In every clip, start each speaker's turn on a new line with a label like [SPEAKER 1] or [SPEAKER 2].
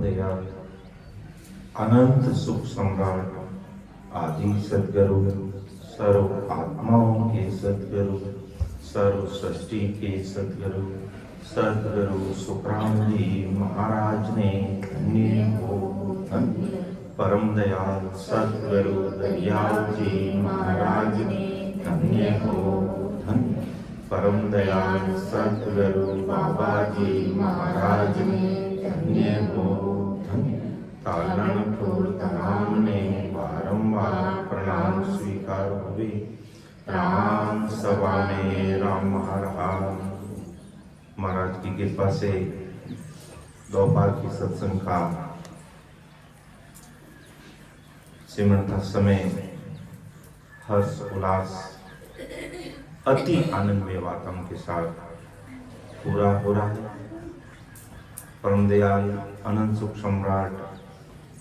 [SPEAKER 1] दयाल अनंत सुख सम्राट आदि सद्गुरु सर्व आत्माओं के सद्गुरु सर्व सृष्टि के सद्गुरु सद्गुरु सुखराम जी महाराज ने धन्य हो धन्य परम दयाल सद्गुरु दयाल जी महाराज ने धन्य हो धन्य परम दयाल सद्गुरु बाबा जी महाराज ने धन्य हो धन्य तालन फूल तमाम ने बारंबार प्रणाम स्वीकार हुए। राम सभा में राम महाराज महाराज की कृपा से दोपहर की सत्संग का सिमरन का समय हर्ष उल्लास अति आनंदमय वातावरण के साथ पूरा हो रहा है। परम दयाल अनंत सुख सम्राट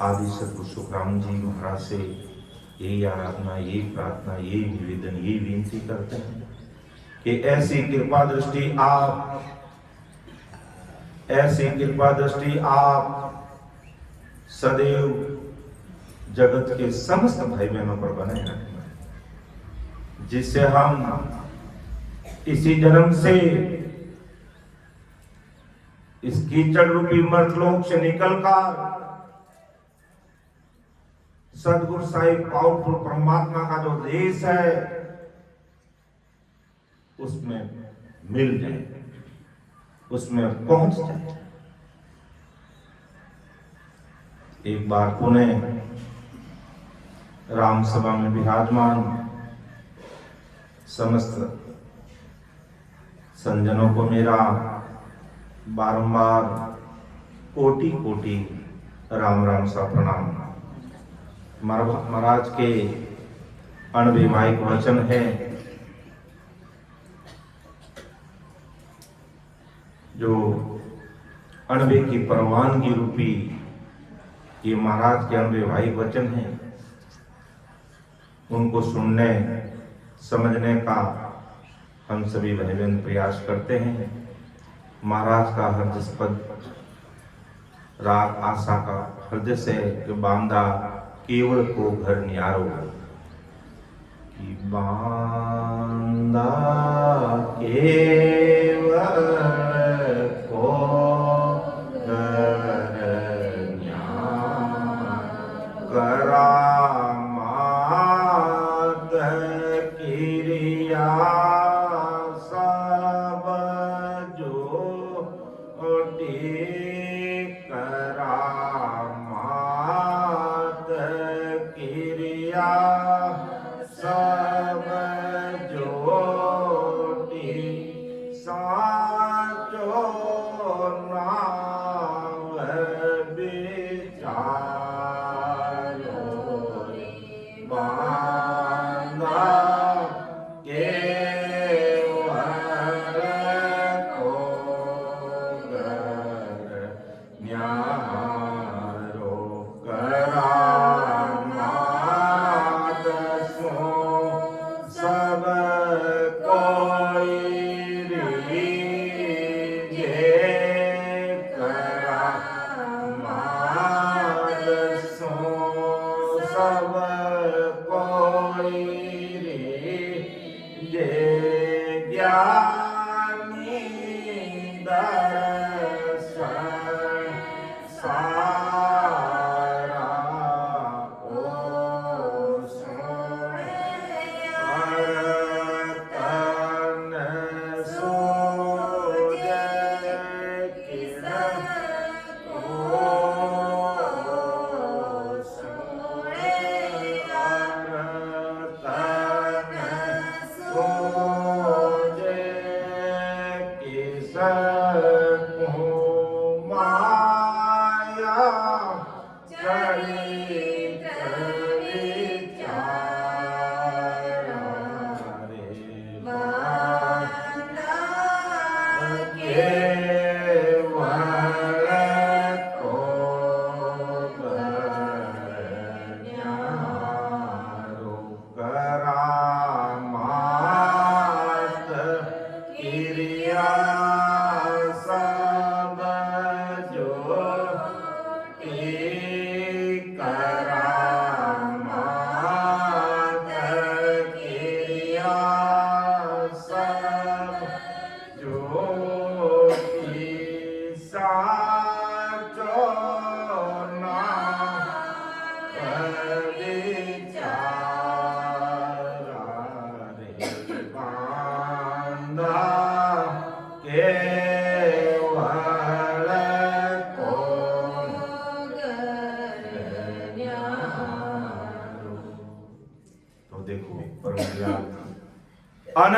[SPEAKER 1] आदि सद्गुरु सुखराम जी महाराज से यही आराधना, यही प्रार्थना, यही निवेदन, यही विनती करते हैं कि ऐसी कृपा दृष्टि आप सदैव जगत के समस्त भाई बहनों पर बने रखें, जिससे हम इसी जन्म से इस कीचड़ रूपी मर्तलोक से निकलकर सदगुरु साहिब पावरफुल परमात्मा का जो देश है उसमें मिल जाए, उसमें पहुंच जाए। एक बार पुनः राम सभा में विराजमान समस्त संजनों को मेरा बारंबार कोटि कोटि राम राम सा प्रणाम। महाराज के अणविवाहिक वचन है जो अणवे की परवानगी रूपी ये महाराज के अणविवाहिक वचन है, उनको सुनने समझने का हम सभी भाई बहन प्रयास करते हैं। महाराज का हृदयस्पद राग आशा का हृदय से जो बांधा केवल को घर न्यारो कि बांधा केवल को घर न्यारो करा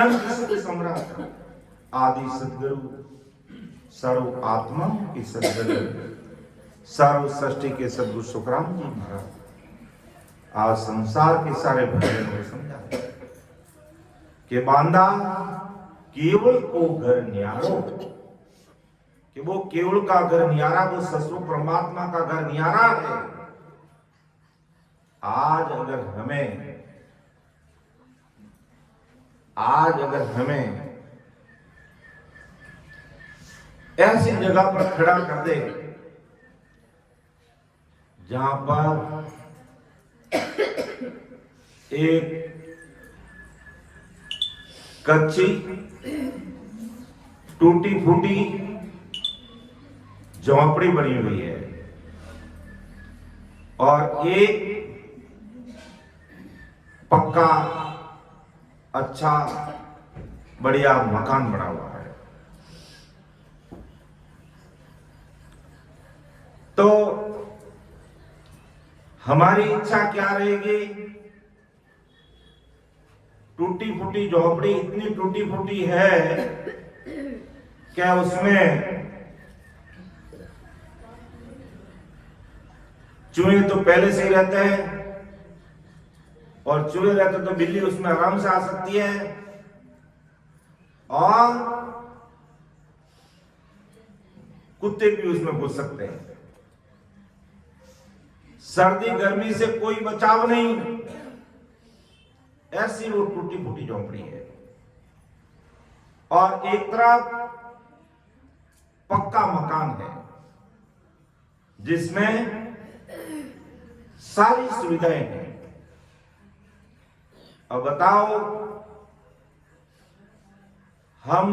[SPEAKER 1] अनंत सुख सम्राट आदि सदगुरु सर्व आत्मा की सदगुरु सर्व सृष्टि के सदगुरु सुखराम जी महाराज आज संसार के सारे भक्तों को समझा कि बांदा केवल को घर न्यारो, कि वो केवल का घर न्यारा, वो ससुर परमात्मा का घर न्यारा है। आज अगर हमें ऐसी जगह पर खड़ा कर दे जहां पर एक कच्ची टूटी फूटी झोंपड़ी बनी हुई है और एक पक्का अच्छा बढ़िया मकान बना हुआ है, तो हमारी इच्छा क्या रहेगी? टूटी फूटी झोपड़ी इतनी टूटी फूटी है क्या उसमें चूहे तो पहले से ही रहते हैं, और चूहे रहते तो बिल्ली उसमें आराम से आ सकती है, और कुत्ते भी उसमें घुस सकते हैं। सर्दी गर्मी से कोई बचाव नहीं, ऐसी वो टूटी फूटी झोंपड़ी है। और एक तरफ पक्का मकान है जिसमें सारी सुविधाएं हैं। अब बताओ, हम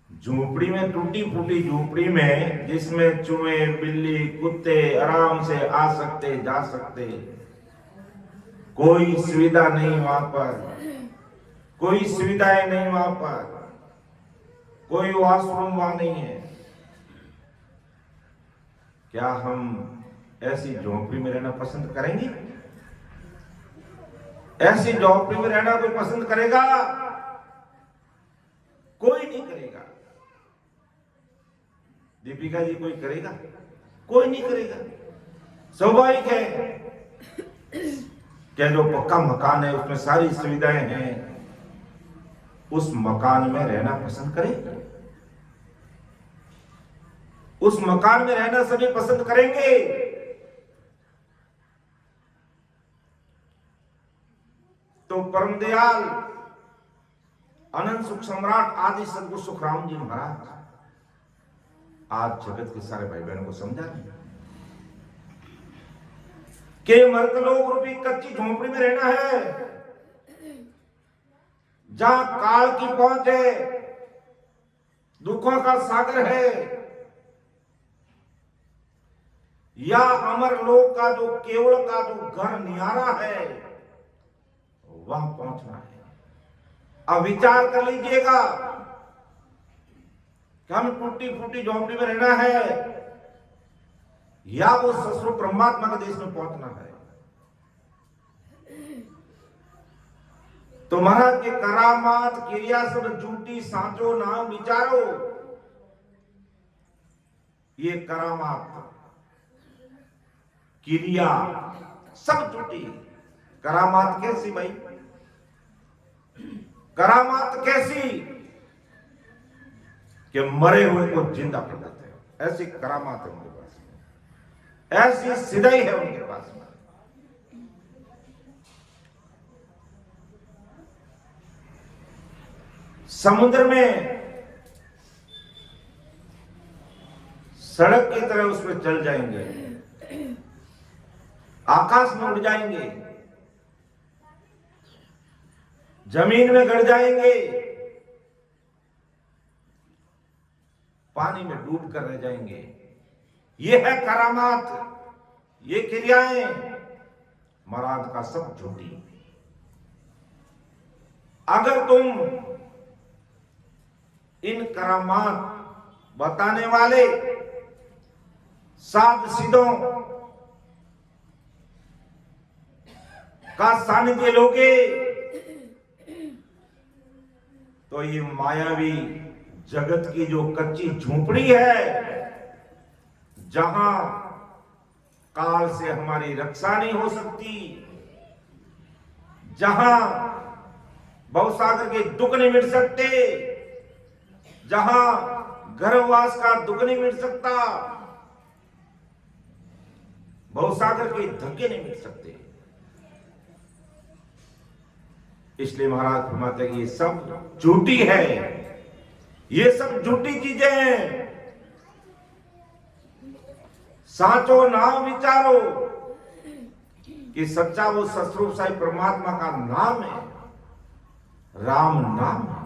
[SPEAKER 1] झोपड़ी में, टूटी फूटी झोपड़ी में, जिसमें चूहे बिल्ली कुत्ते आराम से आ सकते जा सकते, कोई सुविधा नहीं वहां पर, कोई सुविधाएं नहीं वहां पर, कोई वॉशरूम वहां नहीं है, क्या हम ऐसी झोपड़ी में रहना पसंद करेंगे? ऐसी झोपड़ी में रहना कोई पसंद करेगा? कोई नहीं करेगा। दीपिका जी, कोई करेगा? कोई नहीं करेगा। स्वाभाविक है कि जो पक्का मकान है उसमें सारी सुविधाएं हैं, उस मकान में रहना पसंद करें? उस मकान में रहना सभी पसंद करेंगे। तो परम दयाल अनंत सुख सम्राट आदि सदगुरु सुखराम जी महाराज आज जगत के सारे भाई बहनों को समझा रहे हैं कि मर्तलोक रूपी कच्ची झोंपड़ी में रहना है, जहां काल की पहुंच है, दुखों का सागर है, या अमर लोक का जो केवल का जो घर नियारा है, वहां पहुंचना है। अब विचार कर लीजिएगा कि हम टूटी फूटी झोंपड़ी में रहना है या वो ससुर परमात्मा के देश में पहुंचना है। तो महाराज के करामात क्रिया सब झूठी सांचो नाम विचारो, ये करामात क्रिया सब झूठी। करामात कैसी भाई? करामात कैसी कि मरे हुए को जिंदा कर देते हैं, ऐसी करामात है उनके पास में, ऐसी सिदाई है उनके पास में। समुद्र में सड़क की तरह उसमें चल जाएंगे, आकाश में उड़ जाएंगे, जमीन में गड़ जाएंगे, पानी में डूब कर रह जाएंगे। ये है करामात, ये क्रियाएं महाराज का सब झूठी। अगर तुम इन करामात बताने वाले साध सिद्धों का सानिध्य लोगे तो ये मायावी जगत की जो कच्ची झोपड़ी है, जहां काल से हमारी रक्षा नहीं हो सकती, जहां भवसागर के दुख नहीं मिट सकते, जहां गर्भवास का दुख नहीं मिट सकता, भवसागर के धक्के नहीं मिट सकते। इसलिए महाराज फरमाते हैं कि ये सब झूठी है, ये सब झूठी चीजें हैं। साचो नाम विचारो कि सच्चा वो सतरूप साई परमात्मा का नाम है, राम नाम है,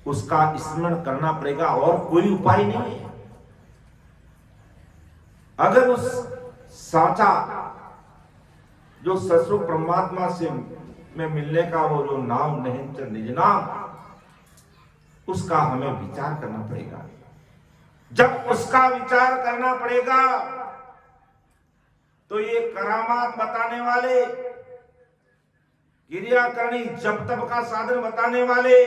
[SPEAKER 1] उसका स्मरण करना पड़ेगा और कोई उपाय नहीं है। अगर उस साचा जो सतरूप परमात्मा से में मिलने का वो जो नाम नहीं निज नाम, उसका हमें विचार करना पड़ेगा। जब उसका विचार करना पड़ेगा तो ये करामात बताने वाले, क्रिया करनी जप तप का साधन बताने वाले,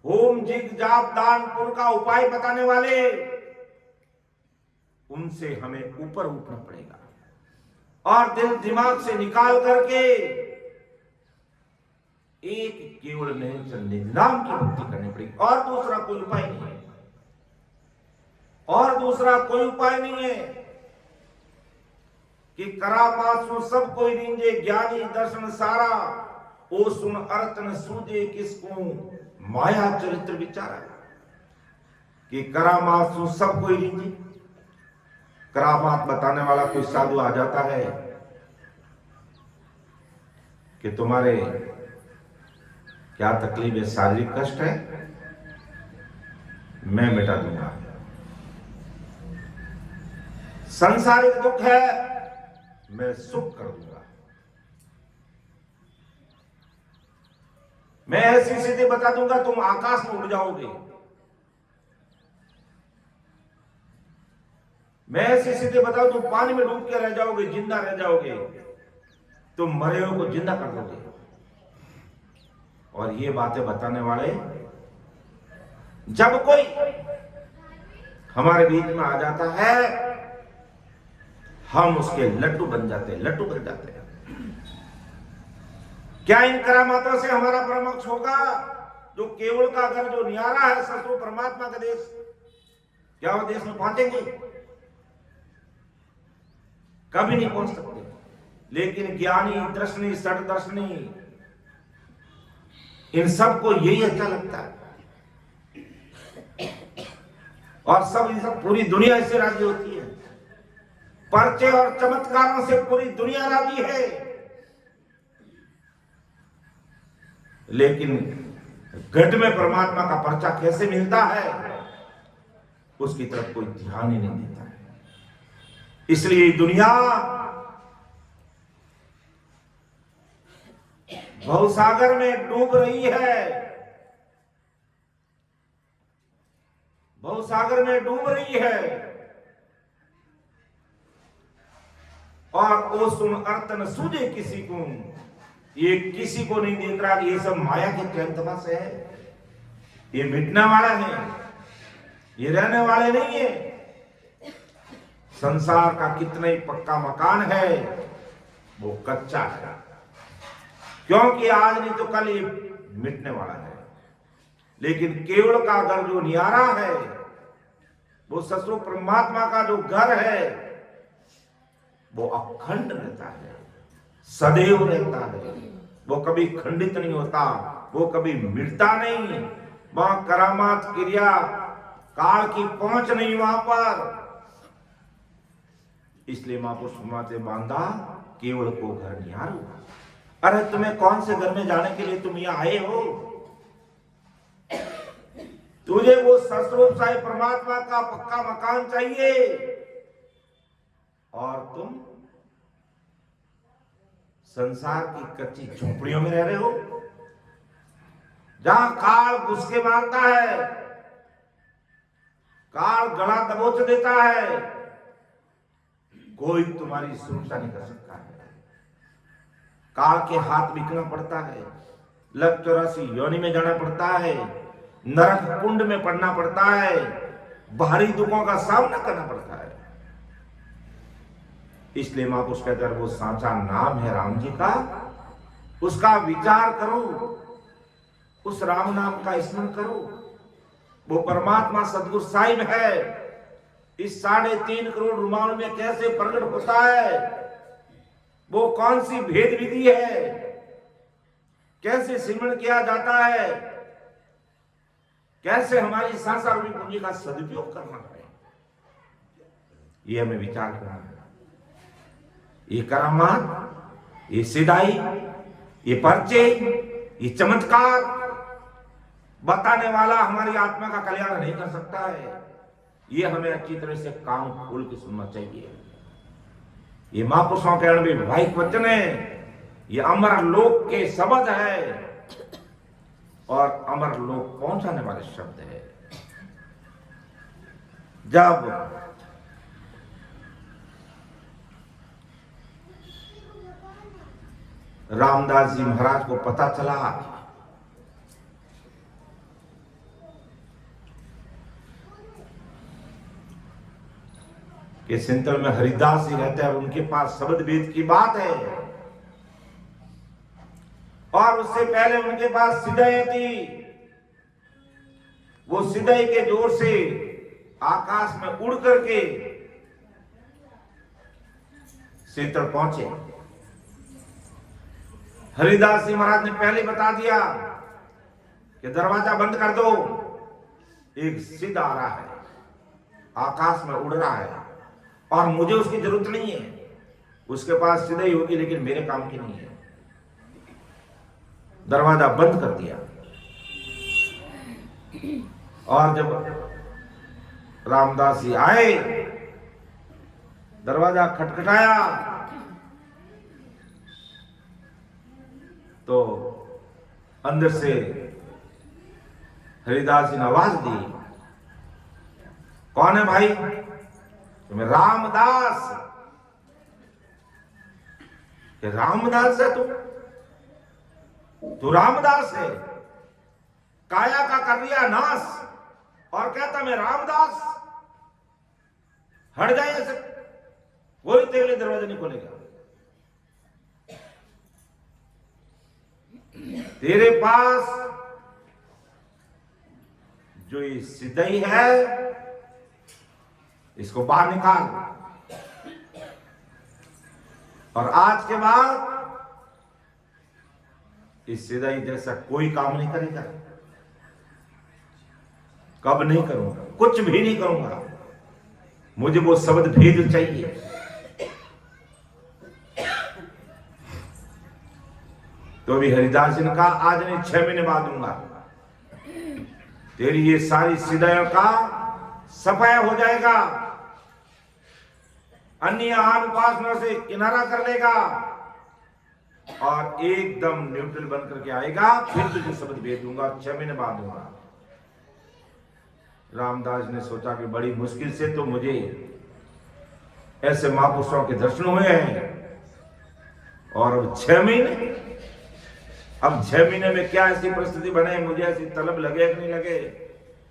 [SPEAKER 1] होम जिग जाप दान पुण्य का उपाय बताने वाले, उनसे हमें ऊपर उठना पड़ेगा और दिल दिमाग से निकाल करके एक केवल नहीं नाम की भक्ति करनी पड़ेगी। और दूसरा कोई उपाय नहीं है, और दूसरा कोई उपाय नहीं है कि करामासु सब कोई रींजे ज्ञानी दर्शन सारा, ओ सुन अर्थ न सूझे किसको माया चरित्र विचारा। कि करामासु सब कोई रींजे, करामात बताने वाला कोई साधु आ जाता है कि तुम्हारे क्या तकलीफ है, शारीरिक कष्ट है, मैं मिटा दूंगा। सांसारिक दुख है, मैं सुख कर दूंगा। मैं ऐसी स्थिति बता दूंगा तुम आकाश में उड़ जाओगे। मैं ऐसी स्थिति बताऊं तुम पानी में डूब के रह जाओगे, जिंदा रह जाओगे, तुम मरे हुए को जिंदा कर दोगे। और ये बातें बताने वाले जब कोई हमारे बीच में आ जाता है, हम उसके लड्डू बन जाते हैं, लड्डू बन जाते हैं। क्या इन करामातों से हमारा परमोक्ष होगा? जो केवल का घर जो न्यारा है सतरूप परमात्मा का देश, क्या वो देश में पहुंचेंगे? कभी नहीं पहुंच सकते। लेकिन ज्ञानी दर्शनी सठ दर्शनी इन सबको यही अच्छा लगता है, और सब पूरी दुनिया इससे राजी होती है। पर्चे और चमत्कारों से पूरी दुनिया राजी है, लेकिन घट में परमात्मा का पर्चा कैसे मिलता है उसकी तरफ कोई ध्यान ही नहीं देता है। इसलिए दुनिया भवसागर में डूब रही है, भवसागर में डूब रही है। और ओ सुन अर्थ न सूझे किसी को, ये किसी को नहीं देख रहा कि ये सब माया के प्रेम तमाशे है, ये मिटने वाला है, ये रहने वाले नहीं है। संसार का कितना ही पक्का मकान है वो कच्चा है, क्योंकि आज नहीं तो कल ये मिटने वाला है। लेकिन केवल का घर जो न्यारा है, वो सतरूप परमात्मा का जो घर है, वो अखंड रहता है, सदैव रहता है। वो कभी खंडित नहीं होता, वो कभी मिटता नहीं। वहां करामात क्रिया काल की पहुंच नहीं वहां पर। इसलिए महापुरुष फरमाते बांधा केवल को घर न्यारो। अरे तुम्हें कौन से घर में जाने के लिए तुम यहां आए हो? तुझे वो सतरूप साई परमात्मा का पक्का मकान चाहिए, और तुम संसार की कच्ची झोपड़ियों में रह रहे हो, जहां काल घुस के मारता है, काल गला दबोच देता है, कोई तुम्हारी सुरक्षा नहीं कर सकता है। काल के हाथ बिकना पड़ता है, लग 84 योनि में जाना पड़ता है, नरक कुंड में पड़ना पड़ता है, भारी दुखों का सामना करना पड़ता है। इसलिए महापुरुष कहते हैं वो सांचा नाम है राम जी का, उसका विचार करो, उस राम नाम का स्मरण करो। वो परमात्मा सदगुरु साहिब है, इस 3.5 करोड़ रुमाल में कैसे प्रकट होता है, वो कौन सी भेद विधि है, कैसे सिमरण किया जाता है, कैसे हमारी संसार रूपी पूंजी का सदुपयोग करना है, ये हमें विचार करना है। ये करामात, ये सिदाई, ये पर्चे, ये चमत्कार बताने वाला हमारी आत्मा का कल्याण नहीं कर सकता है। ये हमें अच्छी तरह से कान खोल के सुनना चाहिए। ये महापुरुषों के अणविभाविक वचन है, ये अमर लोक के शब्द है और अमर लोक पहुंचाने वाले शब्द है। जब रामदास जी महाराज को पता चला कि सिंतल में हरिदास जी रहते हैं और उनके पास शब्द वेद की बात है, और उससे पहले उनके पास सिदय थी, वो सिदय के जोर से आकाश में उड़ करके सिंतल पहुंचे। हरिदास जी महाराज ने पहले बता दिया कि दरवाजा बंद कर दो, एक सिद्ध आ रहा है, आकाश में उड़ रहा है और मुझे उसकी जरूरत नहीं है, उसके पास सिद्ध ही होगी लेकिन मेरे काम की नहीं है। दरवाजा बंद कर दिया और जब रामदास जी आए, दरवाजा खटखटाया तो अंदर से हरिदास जी ने आवाज दी, कौन है भाई? तो मैं रामदास। कि रामदास है तू रामदास है, काया का कर लिया नाश और कहता मैं रामदास। हट जाए ऐसे, कोई तेरे लिए दरवाजा नहीं खोलेगा। तेरे पास जो ये सिदई है इसको बाहर निकाल, और आज के बाद इस सिदई जैसा कोई काम नहीं करेगा। कब नहीं करूंगा, कुछ भी नहीं करूंगा, मुझे वो शब्द भेद चाहिए। तो भी हरिदास जी ने कहा आज नहीं 6 महीने बाद दूंगा, तेरी ये सारी सिदयों का सफाया हो जाएगा, अन्य आन उपासना से किनारा कर लेगा और एकदम न्यूट्रल बन करके आएगा, फिर तुझे शब्द भेज दूंगा, 6 महीने बाद दूंगा। रामदास ने सोचा कि बड़ी मुश्किल से तो मुझे ऐसे महापुरुषों के दर्शन हुए हैं, और अब 6 महीने, अब 6 महीने में क्या ऐसी परिस्थिति बने, मुझे ऐसी तलब लगे कि नहीं लगे,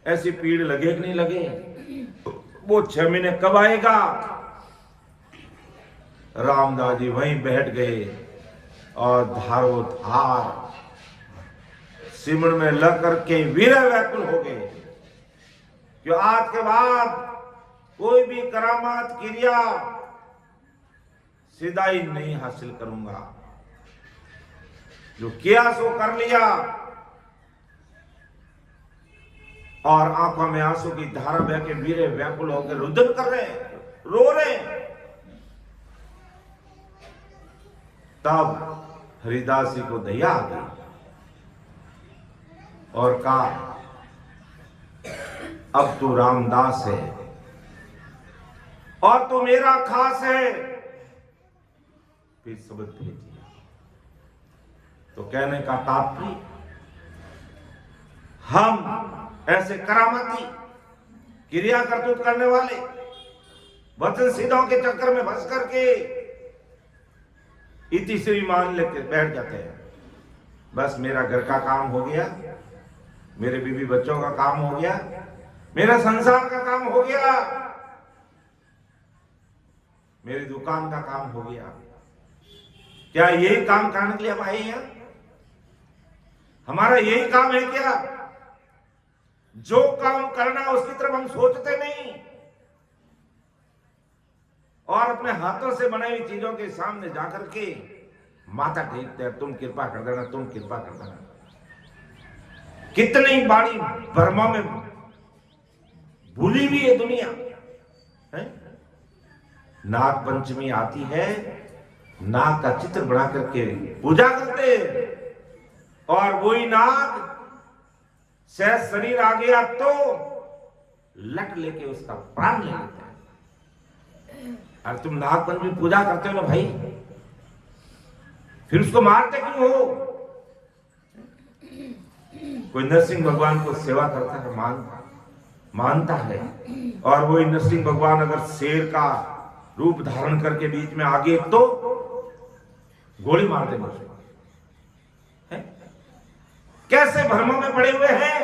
[SPEAKER 1] ऐसी पीड़ लगे कि नहीं लगे, वो 6 महीने कब आएगा? रामदास जी वहीं बैठ गए और धारो धार सिमरण में लग करके वीर व्याकुल हो गए कि आज के बाद कोई भी करामात क्रिया सिदाई नहीं हासिल करूंगा, जो किया सो कर लिया। और आंखों में आंसू की धारा बह के वीर व्याकुल होकर रुदन कर रहे, रो रहे। तब हरिदास जी को दया आ गई और कहा अब तू रामदास है और तू मेरा खास है, फिर शब्द भेज दिया। तो कहने का तात्पर्य, हम ऐसे करामाती क्रिया करतूत करने वाले वचन सीधों के चक्कर में फंस करके इति श्री मान लेके बैठ जाते हैं। बस मेरा घर का काम हो गया, मेरे बीवी बच्चों का काम हो गया, मेरा संसार का काम हो गया, मेरी दुकान का काम हो गया। क्या यही काम करने के लिए हम आए हैं? हमारा यही काम है क्या? जो काम करना उसकी तरफ हम सोचते नहीं और अपने हाथों से बनाई हुई चीजों के सामने जाकर के माथा टेकते हैं, तुम कृपा कर देना, तुम कृपा कर देना। कितनी बड़ी भ्रमों में भूली हुई है दुनिया है? नाग पंचमी आती है, नाग का चित्र बना करके पूजा करते और वही नाग से शरीर आ गया तो लट लेके उसका प्राण ले लेते हैं। और तुम नाग पंचमी पूजा करते हो ना भाई, फिर उसको मारते क्यों हो? कोई नरसिंह भगवान को सेवा करता है, मानता है, और वही नरसिंह भगवान अगर शेर का रूप धारण करके बीच में आ गए तो गोली मार देंगे उसे। कैसे भ्रमों में पड़े हुए हैं?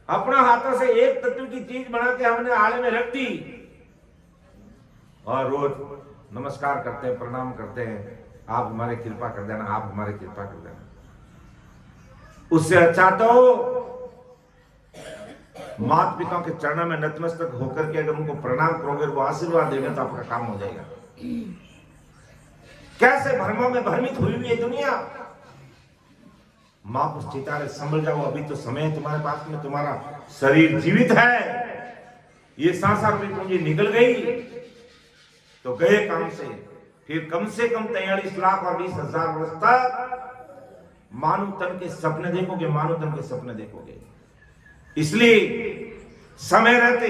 [SPEAKER 1] अपना हाथों से एक तत्व की चीज बना के हमने आले में रख दी और रोज नमस्कार करते हैं, प्रणाम करते हैं, आप हमारे कृपा कर देना, आप हमारे कृपा कर देना। उससे अच्छा तो माता पिता के चरणों में नतमस्तक होकर के अगर उनको प्रणाम करोगे, वो आशीर्वाद देंगे तो आपका काम हो जाएगा। कैसे भ्रमों में भ्रमित हुई हुई है दुनिया। मां को चितारे संभल जाओ, अभी तो समय है तुम्हारे पास में, तुम्हारा शरीर जीवित है, ये सांसार में पूंजी निकल गई तो गए काम से। फिर कम से कम 43 लाख और 20,000 वर्ष तक मानव तन के सपने देखोगे, मानव तन के सपने देखोगे। इसलिए समय रहते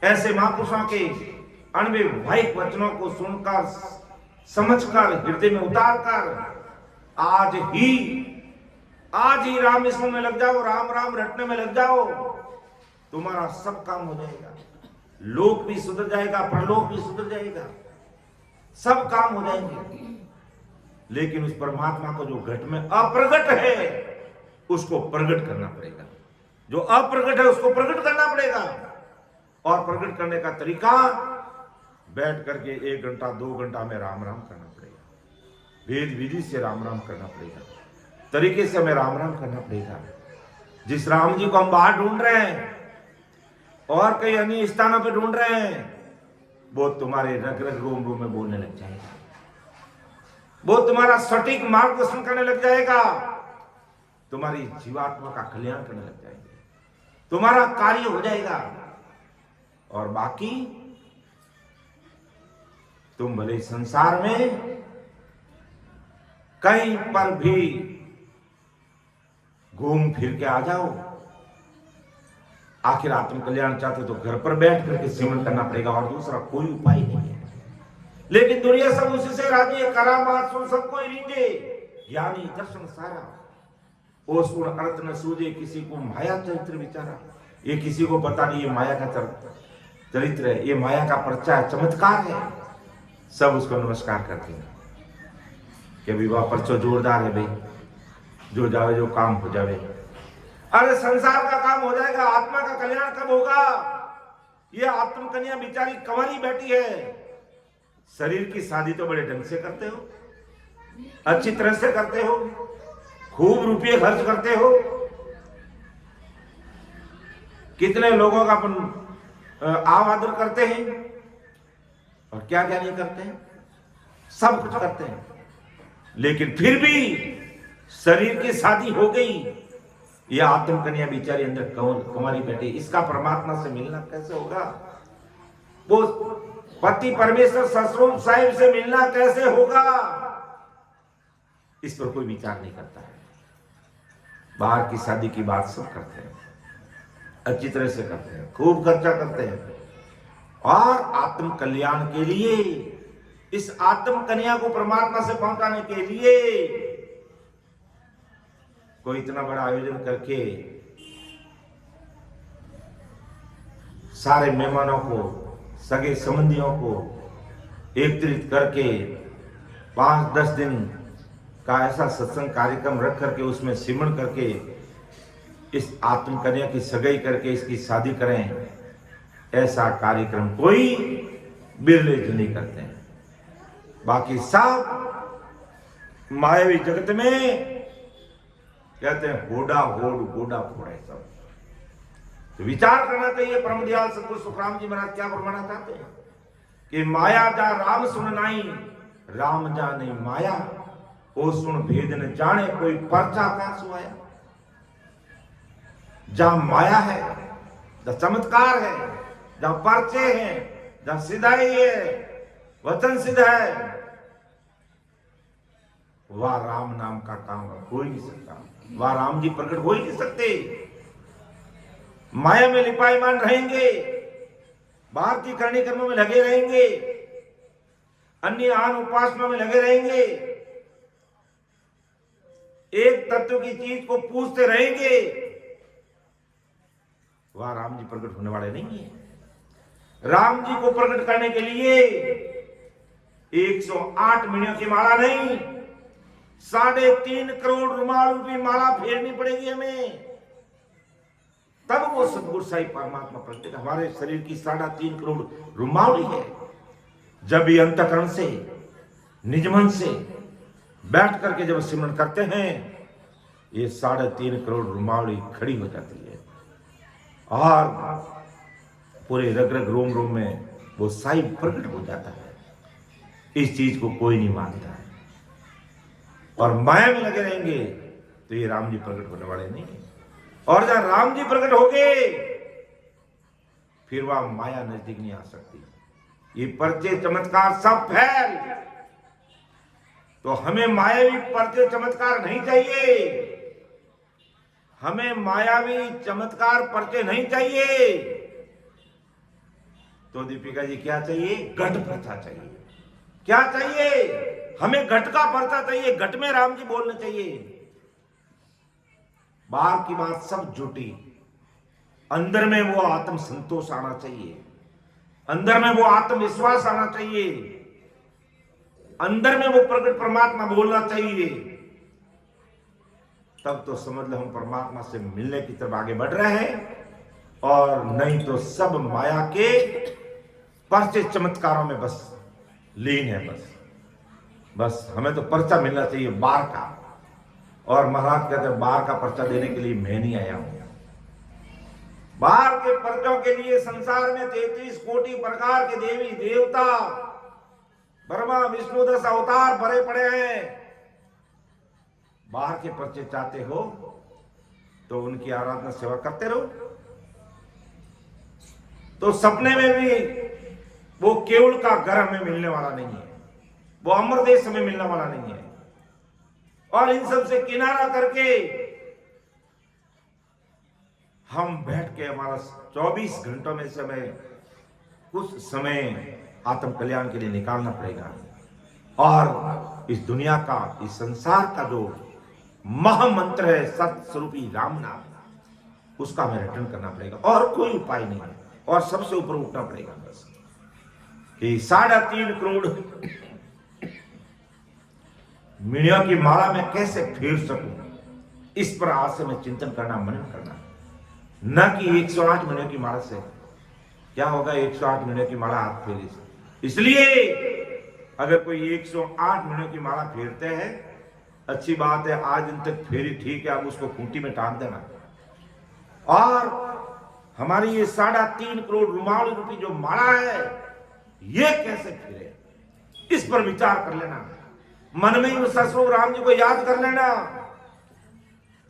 [SPEAKER 1] ऐसे महापुरुषों के अनवैवाहिक वचनों को सुनकर, समझकर, हृदय में उतारकर आज ही राम स्मरण में लग जाओ, राम राम रटने में लग जाओ, तुम्हारा सब काम हो जाएगा। लोक भी सुधर जाएगा, परलोक भी सुधर जाएगा, सब काम हो जाएंगे। लेकिन उस परमात्मा को जो घट में अप्रगट है उसको प्रकट करना पड़ेगा, जो अप्रगट है उसको प्रकट करना पड़ेगा। और प्रकट करने का तरीका बैठ करके 1 घंटा 2 घंटा में राम राम करना पड़ेगा, वेद विधि से राम राम करना पड़ेगा, तरीके से हमें राम राम करना पड़ेगा। जिस राम जी को हम बाहर ढूंढ रहे हैं और कई अन्य स्थानों पे ढूंढ रहे हैं, वो तुम्हारे रग रग रोम रोम में बोलने लग जाएगा, वो तुम्हारा सटीक मार्गदर्शन करने लग जाएगा, तुम्हारी जीवात्मा का कल्याण करने लग जाएगा, तुम्हारा कार्य हो जाएगा। और बाकी तुम भले संसार में कहीं पर भी घूम फिर के आ जाओ, आखिर आत्म कल्याण चाहते तो घर पर बैठ करके सेवन करना पड़ेगा और दूसरा कोई उपाय नहीं है। लेकिन दुनिया सब उसी से राजी है, करामात सुन सबको रीझे, ज्ञानी दर्शन सारा, ओ सुन अर्थ न सूझे, किसी को माया चरित्र विचारा। ये किसी को पता नहीं ये माया का चरित्र है, ये माया का पर्चा है, चमत्कार है। सब उसको नमस्कार करते हैं कि विवाह पर्चो जोरदार है भाई, जो जावे जो काम हो जावे। अरे संसार का काम हो जाएगा, आत्मा का कल्याण कब होगा? ये आत्म कन्या बिचारी कंवारी बैठी है, शरीर की शादी तो बड़े ढंग से करते हो, अच्छी तरह से करते हो, खूब रुपये खर्च करते हो, कितने लोगों का अपन आदर करते हैं और क्या क्या नहीं करते हैं, सब कुछ करते हैं। लेकिन फिर भी शरीर की शादी हो गई, ये आत्म कन्या बिचारी अंदर कुमारी बैठी, इसका परमात्मा से मिलना कैसे होगा? वो पति परमेश्वर ससुर साहिब से मिलना कैसे होगा? इस पर कोई विचार नहीं करता है। बाहर की शादी की बात सब करते हैं, अच्छी तरह से करते हैं, खूब खर्चा करते हैं, और आत्म कल्याण के लिए, इस आत्म कन्या को परमात्मा से पहुंचाने के लिए कोई इतना बड़ा आयोजन करके सारे मेहमानों को, सगे संबंधियों को एकत्रित करके 5-10 दिन का ऐसा सत्संग कार्यक्रम रख करके उसमें सिमरण करके इस आत्म कन्या की सगाई करके इसकी शादी करें, ऐसा कार्यक्रम कोई बिरले नहीं करते हैं। बाकी सब मायावी जगत में कहते हैं होड़ा होड़ गोडा फोड़े सब। तो विचार करना चाहिए। परम दयाल सतगुरु सुखराम जी महाराज क्या फरमाना चाहते हैं कि माया जा राम सुन नाई, राम जाने माया ओ सुन भेद न जाने, कोई पर्चा कहां सुआया। जहां माया है, जहां चमत्कार है, जहां पर्चे हैं, जहां सिधाई है, वचन सिद्ध है, वह राम नाम का काम हो ही नहीं सकता। वह राम जी प्रकट हो ही नहीं सकते। माया में लिपायमान रहेंगे, बाहर की करनी कर्मों में लगे रहेंगे, अन्य आन उपासना में लगे रहेंगे, एक तत्व की चीज को पूछते रहेंगे, वह राम जी प्रकट होने वाले नहीं है। राम जी को प्रकट करने के लिए 108 मणियों की माला नहीं, 3.5 करोड़ रुमाल रूपी माला फेरनी पड़ेगी हमें, तब वो सदगुरु साईं परमात्मा प्रकट। हमारे शरीर की 3.5 करोड़ रुमाल है। जब ये अंतकरण से निजमन से बैठ करके जब सिमरन करते हैं, ये 3.5 करोड़ रुमावली खड़ी हो जाती है और पूरे रग रग रोम रोम में वो साईं प्रकट हो जाता है। इस चीज को कोई नहीं मानता है और माया में लगे रहेंगे तो ये राम जी प्रकट होने वाले नहीं। और जहां राम जी प्रकट हो गए फिर वह माया नजदीक नहीं आ सकती। ये पर्चे चमत्कार सब फैल, तो हमें मायावी पर्चे चमत्कार नहीं चाहिए। हमें मायावी चमत्कार पर्चे नहीं चाहिए। तो दीपिका जी क्या चाहिए? घट पर्चा चाहिए। क्या चाहिए? हमें घट का पर्चा चाहिए। घट में राम जी बोलने चाहिए। बाहर की बात सब झूठी, अंदर में वो आत्म संतोष आना चाहिए, अंदर में वो आत्मविश्वास आना चाहिए, अंदर में वो प्रकट परमात्मा बोलना चाहिए। तब तो समझ लो हम परमात्मा से मिलने की तरफ आगे बढ़ रहे हैं। और नहीं तो सब माया के पर्चे चमत्कारों में बस लीन है। बस हमें तो पर्चा मिलना चाहिए बार का। और महाराज कहते हैं बार का पर्चा देने के लिए मैं नहीं आया हूं। बाहर के पर्चों के लिए संसार में 33 कोटि प्रकार के देवी देवता ब्रह्मा विष्णु 10 अवतार भरे पड़े हैं। बाहर के पर्चे चाहते हो तो उनकी आराधना सेवा करते रहो। तो सपने में भी वो केवल का घर हमें मिलने वाला नहीं है, वो अमर देश हमें मिलने वाला नहीं है। और इन सब से किनारा करके हम बैठ के हमारा 24 घंटों में समय कुछ समय आत्म कल्याण के लिए निकालना पड़ेगा। और इस दुनिया का, इस संसार का जो महामंत्र है सत्य स्वरूपी राम नाम, उसका हमें रिटर्न करना पड़ेगा। और कोई उपाय नहीं है। और सबसे ऊपर उठना पड़ेगा बस कि 3.5 करोड़ मीडिया की माला में कैसे फेर सकूं, इस पर आज से मैं चिंतन करना, मनन करना। न कि 108 महीने की माला से क्या होगा। 108 महीने की माला हाथ फेरी से। इसलिए अगर कोई 108 महीने की माला फेरते हैं, अच्छी बात है, आज दिन तक फेरी ठीक है, अब उसको खूंटी में टांग देना। और हमारी ये 3.5 करोड़ रुमाल रूपी जो माला है, ये कैसे फिरे, इस पर विचार कर लेना। मन में ही ससुर राम जी को याद कर लेना।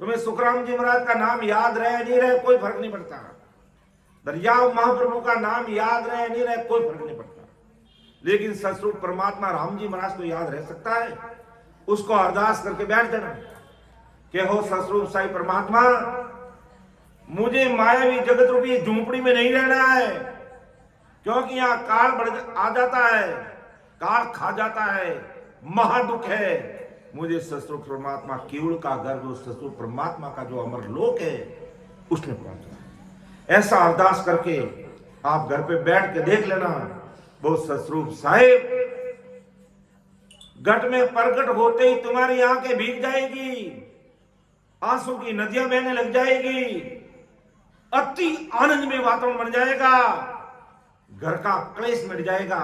[SPEAKER 1] तुम्हें सुखराम जी महाराज का नाम याद रहे नहीं रहे कोई फर्क नहीं पड़ता। दरियाव महाप्रभु का नाम याद रहे नहीं रहे कोई फर्क नहीं पड़ता। लेकिन ससुर परमात्मा राम जी महाराज को याद रह सकता है। उसको अरदास करके बैठ जाना कि हो ससुर साईं परमात्मा, मुझे मायावी जगत रूपी झूंपड़ी में नहीं रहना है, क्योंकि यहां काल बढ़ आ जाता है, काल खा जाता है, महादुख है। मुझे ससुर परमात्मा केवल का घर, जो ससुर परमात्मा का जो अमर लोक है, उसमें पहुंचना है। ऐसा अरदास करके आप घर पे बैठ के देख लेना। वो ससुर साहिब घट में प्रकट होते ही तुम्हारी आंखें भीग जाएगी, आंसू की नदियां बहने लग जाएगी, अति आनंद में वातावरण बन जाएगा, घर का क्लेश मिट जाएगा,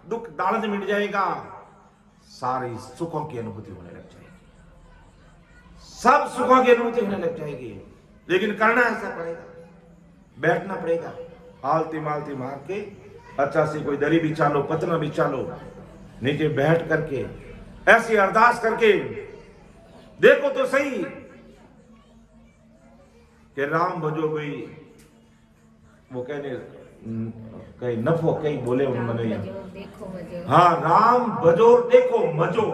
[SPEAKER 1] दुख दार्द मिट जाएगा, सारी सुखों की अनुभूति होने लग जाएगी, सब सुखों की अनुभूति होने लग जाएगी। लेकिन करना ऐसा पड़ेगा, बैठना पड़ेगा, आलती मालती मार के अच्छा से कोई दरी बिछा लो, पतना बिछा लो, नीचे बैठ करके ऐसी अरदास करके देखो तो सही कि राम भजो कोई, वो कहने कहीं नफो कहीं बोले उन्होंने, हाँ राम भजो देखो मजो,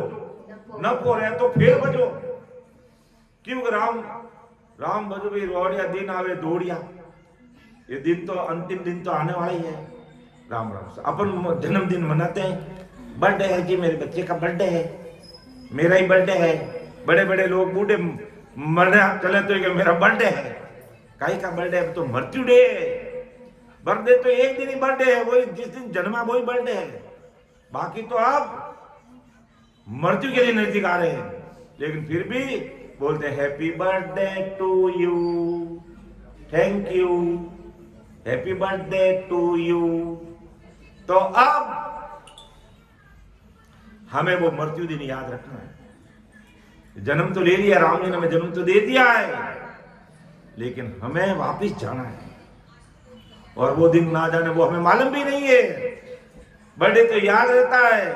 [SPEAKER 1] नफो रहे तो फिर भजो। क्यों राम भजो भी रोड़िया दिन आवे दौड़िया, ये दिन तो अंतिम दिन तो आने वाला ही है। राम राम से अपन जन्मदिन मनाते हैं, बर्थडे है जी, मेरे बच्चे का बर्थडे है, मेरा ही बर्थडे है, बड़े बड़े लोग बूढ़े मरने चले तो मेरा बर्थडे है, काई का बर्थडे है, तो मृत्यु डे है। बर्थडे तो एक दिन ही बर्थडे है, वही जिस दिन जन्मा वही बर्थडे है, बाकी तो आप मृत्यु के लिए नजदीक आ रहे हैं। लेकिन फिर भी बोलते happy birthday to you, thank you, happy birthday to you. तो अब हमें वो मृत्यु दिन याद रखना है। जन्म तो ले लिया, राम ने हमें जन्म तो दे दिया है, लेकिन हमें वापिस जाना है, और वो दिन ना जाने वो हमें मालूम भी नहीं है। बर्थडे तो याद रहता है,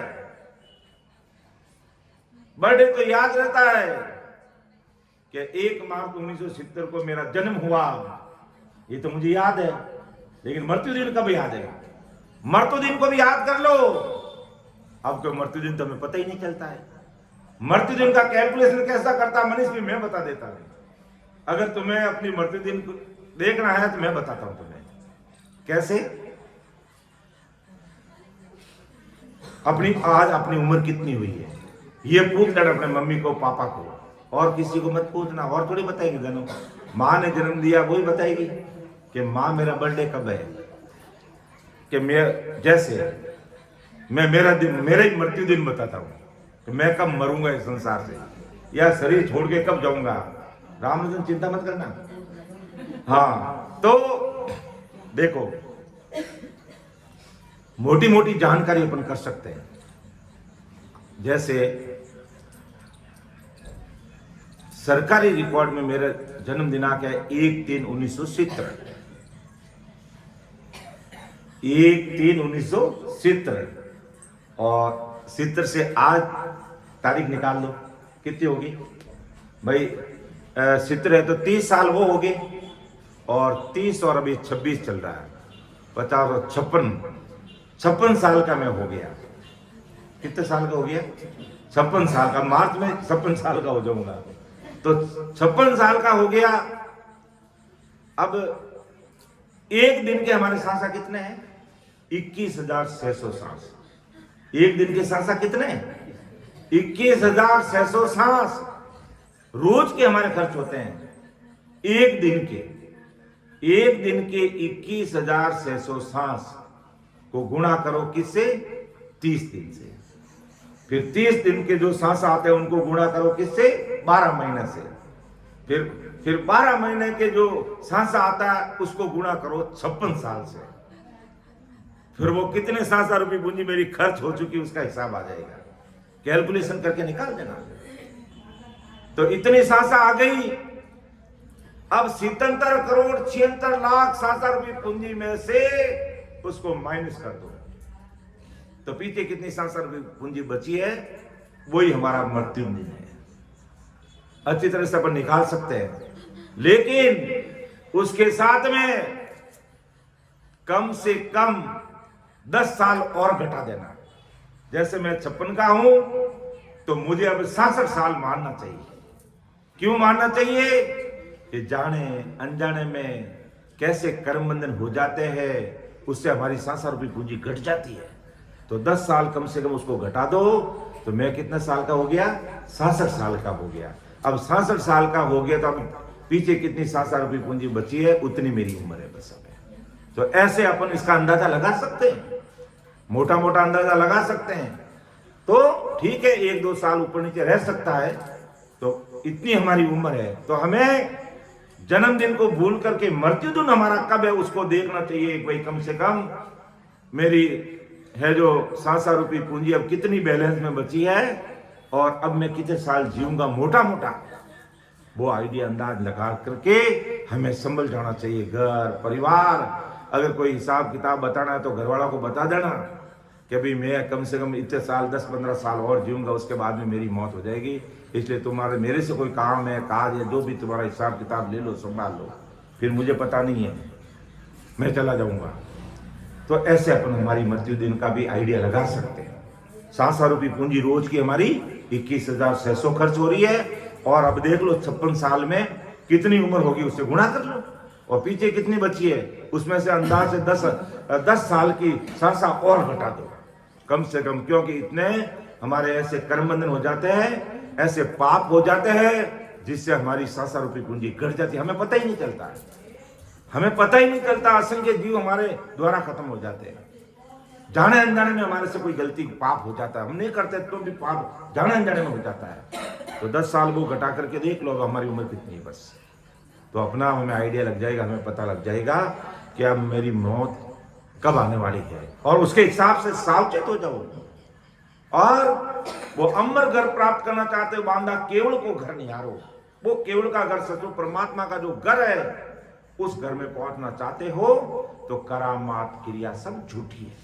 [SPEAKER 1] बर्थडे तो याद रहता है कि 1 मार्च 1970 को मेरा जन्म हुआ, ये तो मुझे याद है, लेकिन मृत्यु दिन कब याद है? मृत्यु दिन को भी याद कर लो। अब तो मृत्यु दिन तो हमें पता ही नहीं चलता है। मृत्यु दिन का कैलकुलेशन कैसा करता मनीष भी मैं बता देता हूं। अगर तुम्हें अपनी मृत्यु दिन देखना है तो मैं बताता हूं तुम्हें कैसे। आज अपनी उम्र कितनी हुई है ये पूछ लेना अपने मम्मी को, पापा को, और किसी को मत पूछना। और थोड़ी बताएगी जन्म, माँ ने जन्म दिया वही बताएगी कि माँ मेरा बर्थडे कब है, कि मैं मेरा ही मृत्यु दिन बताता हूँ कि मैं कब मरूंगा इस संसार से, या शरीर छोड़ के कब जाऊंगा। रामचंद्र चिंता मत करना। हाँ, तो देखो मोटी मोटी जानकारी अपन कर सकते हैं। जैसे सरकारी रिकॉर्ड में मेरा जन्म दिनांक है 1/3/1970, 1/3/1970, और 70 से आज तारीख निकाल लो कितनी होगी भाई। 70 है तो 30 साल वो हो गए, और 30 और अभी 26 चल रहा है, 50 और 56 साल का मैं हो गया। कितने साल का हो गया? 56 साल का। मार्च में 56 साल का हो जाऊंगा, तो 56 साल का हो गया। अब एक दिन के हमारे सांसा कितने हैं? 21,600 सांस। एक दिन के सांसा कितने हैं? 21,600 सांस रोज के हमारे खर्च होते हैं। एक दिन के 21,600 सांस को गुणा करो किससे? 30 दिन से। फिर 30 दिन के जो सांस आते हैं उनको गुणा करो किससे? 12 महीने से। फिर 12 महीने के जो सांस आता है उसको गुणा करो 56 साल से। फिर वो कितने सांसा रुपये पूंजी मेरी खर्च हो चुकी उसका हिसाब आ जाएगा। कैलकुलेशन करके निकाल देना। तो इतनी सांसा आ गई। अब 77 करोड़ 76 लाख सांसा रुपये पूंजी में से उसको माइनस कर दो, तो पीछे कितनी सांसा रुपये पूंजी बची है? वही हमारा मृत्यु दिन है। अच्छी तरह से अपन निकाल सकते हैं, लेकिन उसके साथ में कम से कम 10 साल और घटा देना। जैसे मैं 56 का हूं तो मुझे अब 66 साल मानना चाहिए। क्यों मानना चाहिए? कि जाने अनजाने में कैसे कर्म बंधन हो जाते हैं, उससे हमारी सांसा रूपी पूंजी घट जाती है। तो 10 साल कम से कम उसको घटा दो, तो मैं कितने साल का हो गया? 66 साल का हो गया। अब 66 साल का हो गया तो अब पीछे कितनी सांसा रूपी पूंजी बची है? उतनी मेरी उम्र है बस। अब तो ऐसे अपन इसका अंदाजा लगा सकते हैं, मोटा मोटा अंदाजा लगा सकते हैं। तो ठीक है, 1-2 साल ऊपर नीचे रह सकता है, तो इतनी हमारी उम्र है, तो हमें जन्मदिन को भूल करके मृत्यु दिन हमारा कब है उसको देखना चाहिए। भाई कम से कम मेरी है जो 7 रुपये पूंजी अब कितनी बैलेंस में बची है और अब मैं कितने साल जीऊंगा, मोटा मोटा वो आइडिया अंदाज लगा करके हमें संभल जाना चाहिए। घर परिवार, अगर कोई हिसाब किताब बताना है तो घर वालों को बता देना कि भाई मैं कम से कम इतने साल 10-15 साल और जीऊंगा, उसके बाद में मेरी मौत हो जाएगी, इसलिए तुम्हारे मेरे से कोई काम है, काज है, जो भी तुम्हारा हिसाब किताब ले लो, संभाल लो, फिर मुझे पता नहीं है, मैं चला जाऊंगा। तो ऐसे अपन हमारी मृत्यु दिन का भी आइडिया लगा सकते हैं। 7 रुपये पूंजी रोज की हमारी 21,600 खर्च हो रही है, और अब देख लो 56 साल में कितनी उम्र होगी उससे गुणा कर लो, और पीछे कितनी बची है उसमें से अंदाज से 10 साल की सांसा और घटा दो कम से कम, क्योंकि इतने हमारे ऐसे कर्म बंधन हो जाते हैं, ऐसे पाप हो जाते हैं जिससे हमारी 7 रुपये पूंजी घट जाती है, हमें पता ही नहीं चलता है, हमें पता ही नहीं चलता। असंख्य जीव हमारे द्वारा खत्म हो जाते हैं, जाने अनजाने में हमारे से कोई गलती पाप हो जाता है, हम नहीं करते तो भी पाप जाने अनजाने में हो जाता है। तो 10 साल वो घटा करके देख लो अब हमारी उम्र कितनी है, बस तो अपना हमें आइडिया लग जाएगा, हमें पता लग जाएगा कि अब मेरी मौत कब आने वाली है, और उसके हिसाब से सावचेत हो जाओ। और वो अमर घर प्राप्त करना चाहते हो, बांधा केवल को घर निहारो, वो केवल का घर सचो परमात्मा का जो घर है उस घर में पहुंचना चाहते हो तो करामात क्रिया सब झूठी है,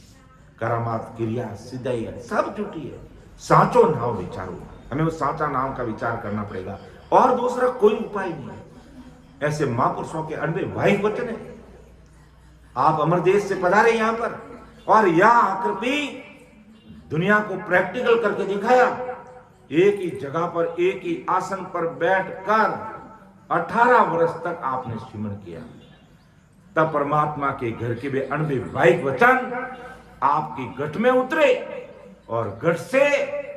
[SPEAKER 1] करामात क्रिया सिद्धि है सब झूठी है, साचो नाम विचारो, हमें उस साचा नाम का विचार करना पड़ेगा, और दूसरा कोई उपाय नहीं है। ऐसे महापुरुषों के अनबे वाहिक वचन है। आप अमर देश से पधारे यहां पर, और यहां आकर भी दुनिया को प्रैक्टिकल करके दिखाया। एक ही जगह पर एक ही आसन पर बैठकर 18 वर्ष तक आपने सिमरन किया, तब परमात्मा के घर के वे अनबे वाहिक वचन आपकी घट में उतरे और घट से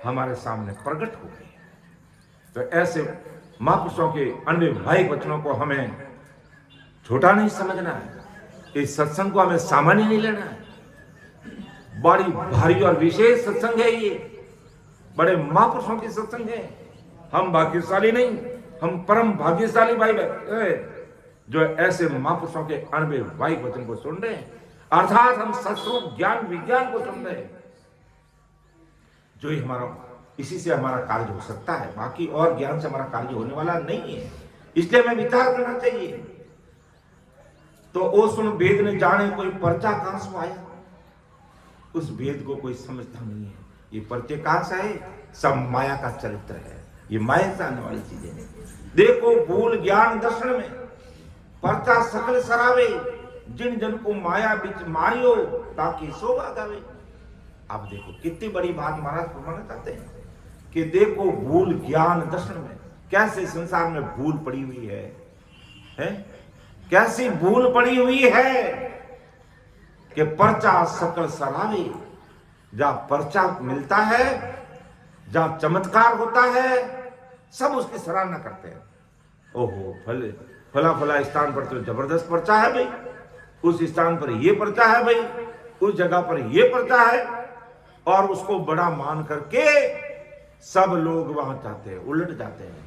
[SPEAKER 1] हमारे सामने प्रकट हो गए। तो ऐसे महापुरुषों के अनबे वाहिक वचनों को हमें छोटा नहीं समझना है, इस सत्संग को हमें सामान्य नहीं लेना है, बड़ी भारी और विशेष सत्संग है ये, बड़े महापुरुषों की सत्संग है। हम भाग्यशाली नहीं, हम परम भाग्यशाली भाई जो ऐसे महापुरुषों के अनबे वाहिक वचन को सुन रहे हैं, अर्थात हम सत्स्वरूप ज्ञान विज्ञान को सुन रहे हैं, जो ही हमारा इसी से हमारा कार्य हो सकता है, बाकी और ज्ञान से हमारा कार्य होने वाला नहीं है, इसलिए हमें विचार करना चाहिए। तो ओ सुन वेद ने जाने, कोई पर्चा कहां से आया, उस वेद को कोई समझता नहीं है। ये पर्चे कहां से आए, सब माया का चरित्र है, ये माया से आने वाली चीजें हैं। देखो भूल ज्ञान दर्शन में पर्चा सकल सरावे, जिन जन को माया बिच मारियो ताकि शोभा गावे। अब देखो कितनी बड़ी बात महाराज फरमाना चाहते हैं कि देखो भूल ज्ञान दर्शन में कैसे संसार में भूल पड़ी हुई है? कैसी भूल पड़ी हुई है कि पर्चा सकल सरावे, जहां पर्चा मिलता है, जहां चमत्कार होता है, सब उसकी सराहना करते हैं। ओहो फला फला स्थान पर तो जबरदस्त पर्चा है भाई, उस स्थान पर ये पर्चा है भाई, उस जगह पर ये पर्चा है, और उसको बड़ा मान करके सब लोग वहां चाहते हैं, उलट जाते हैं,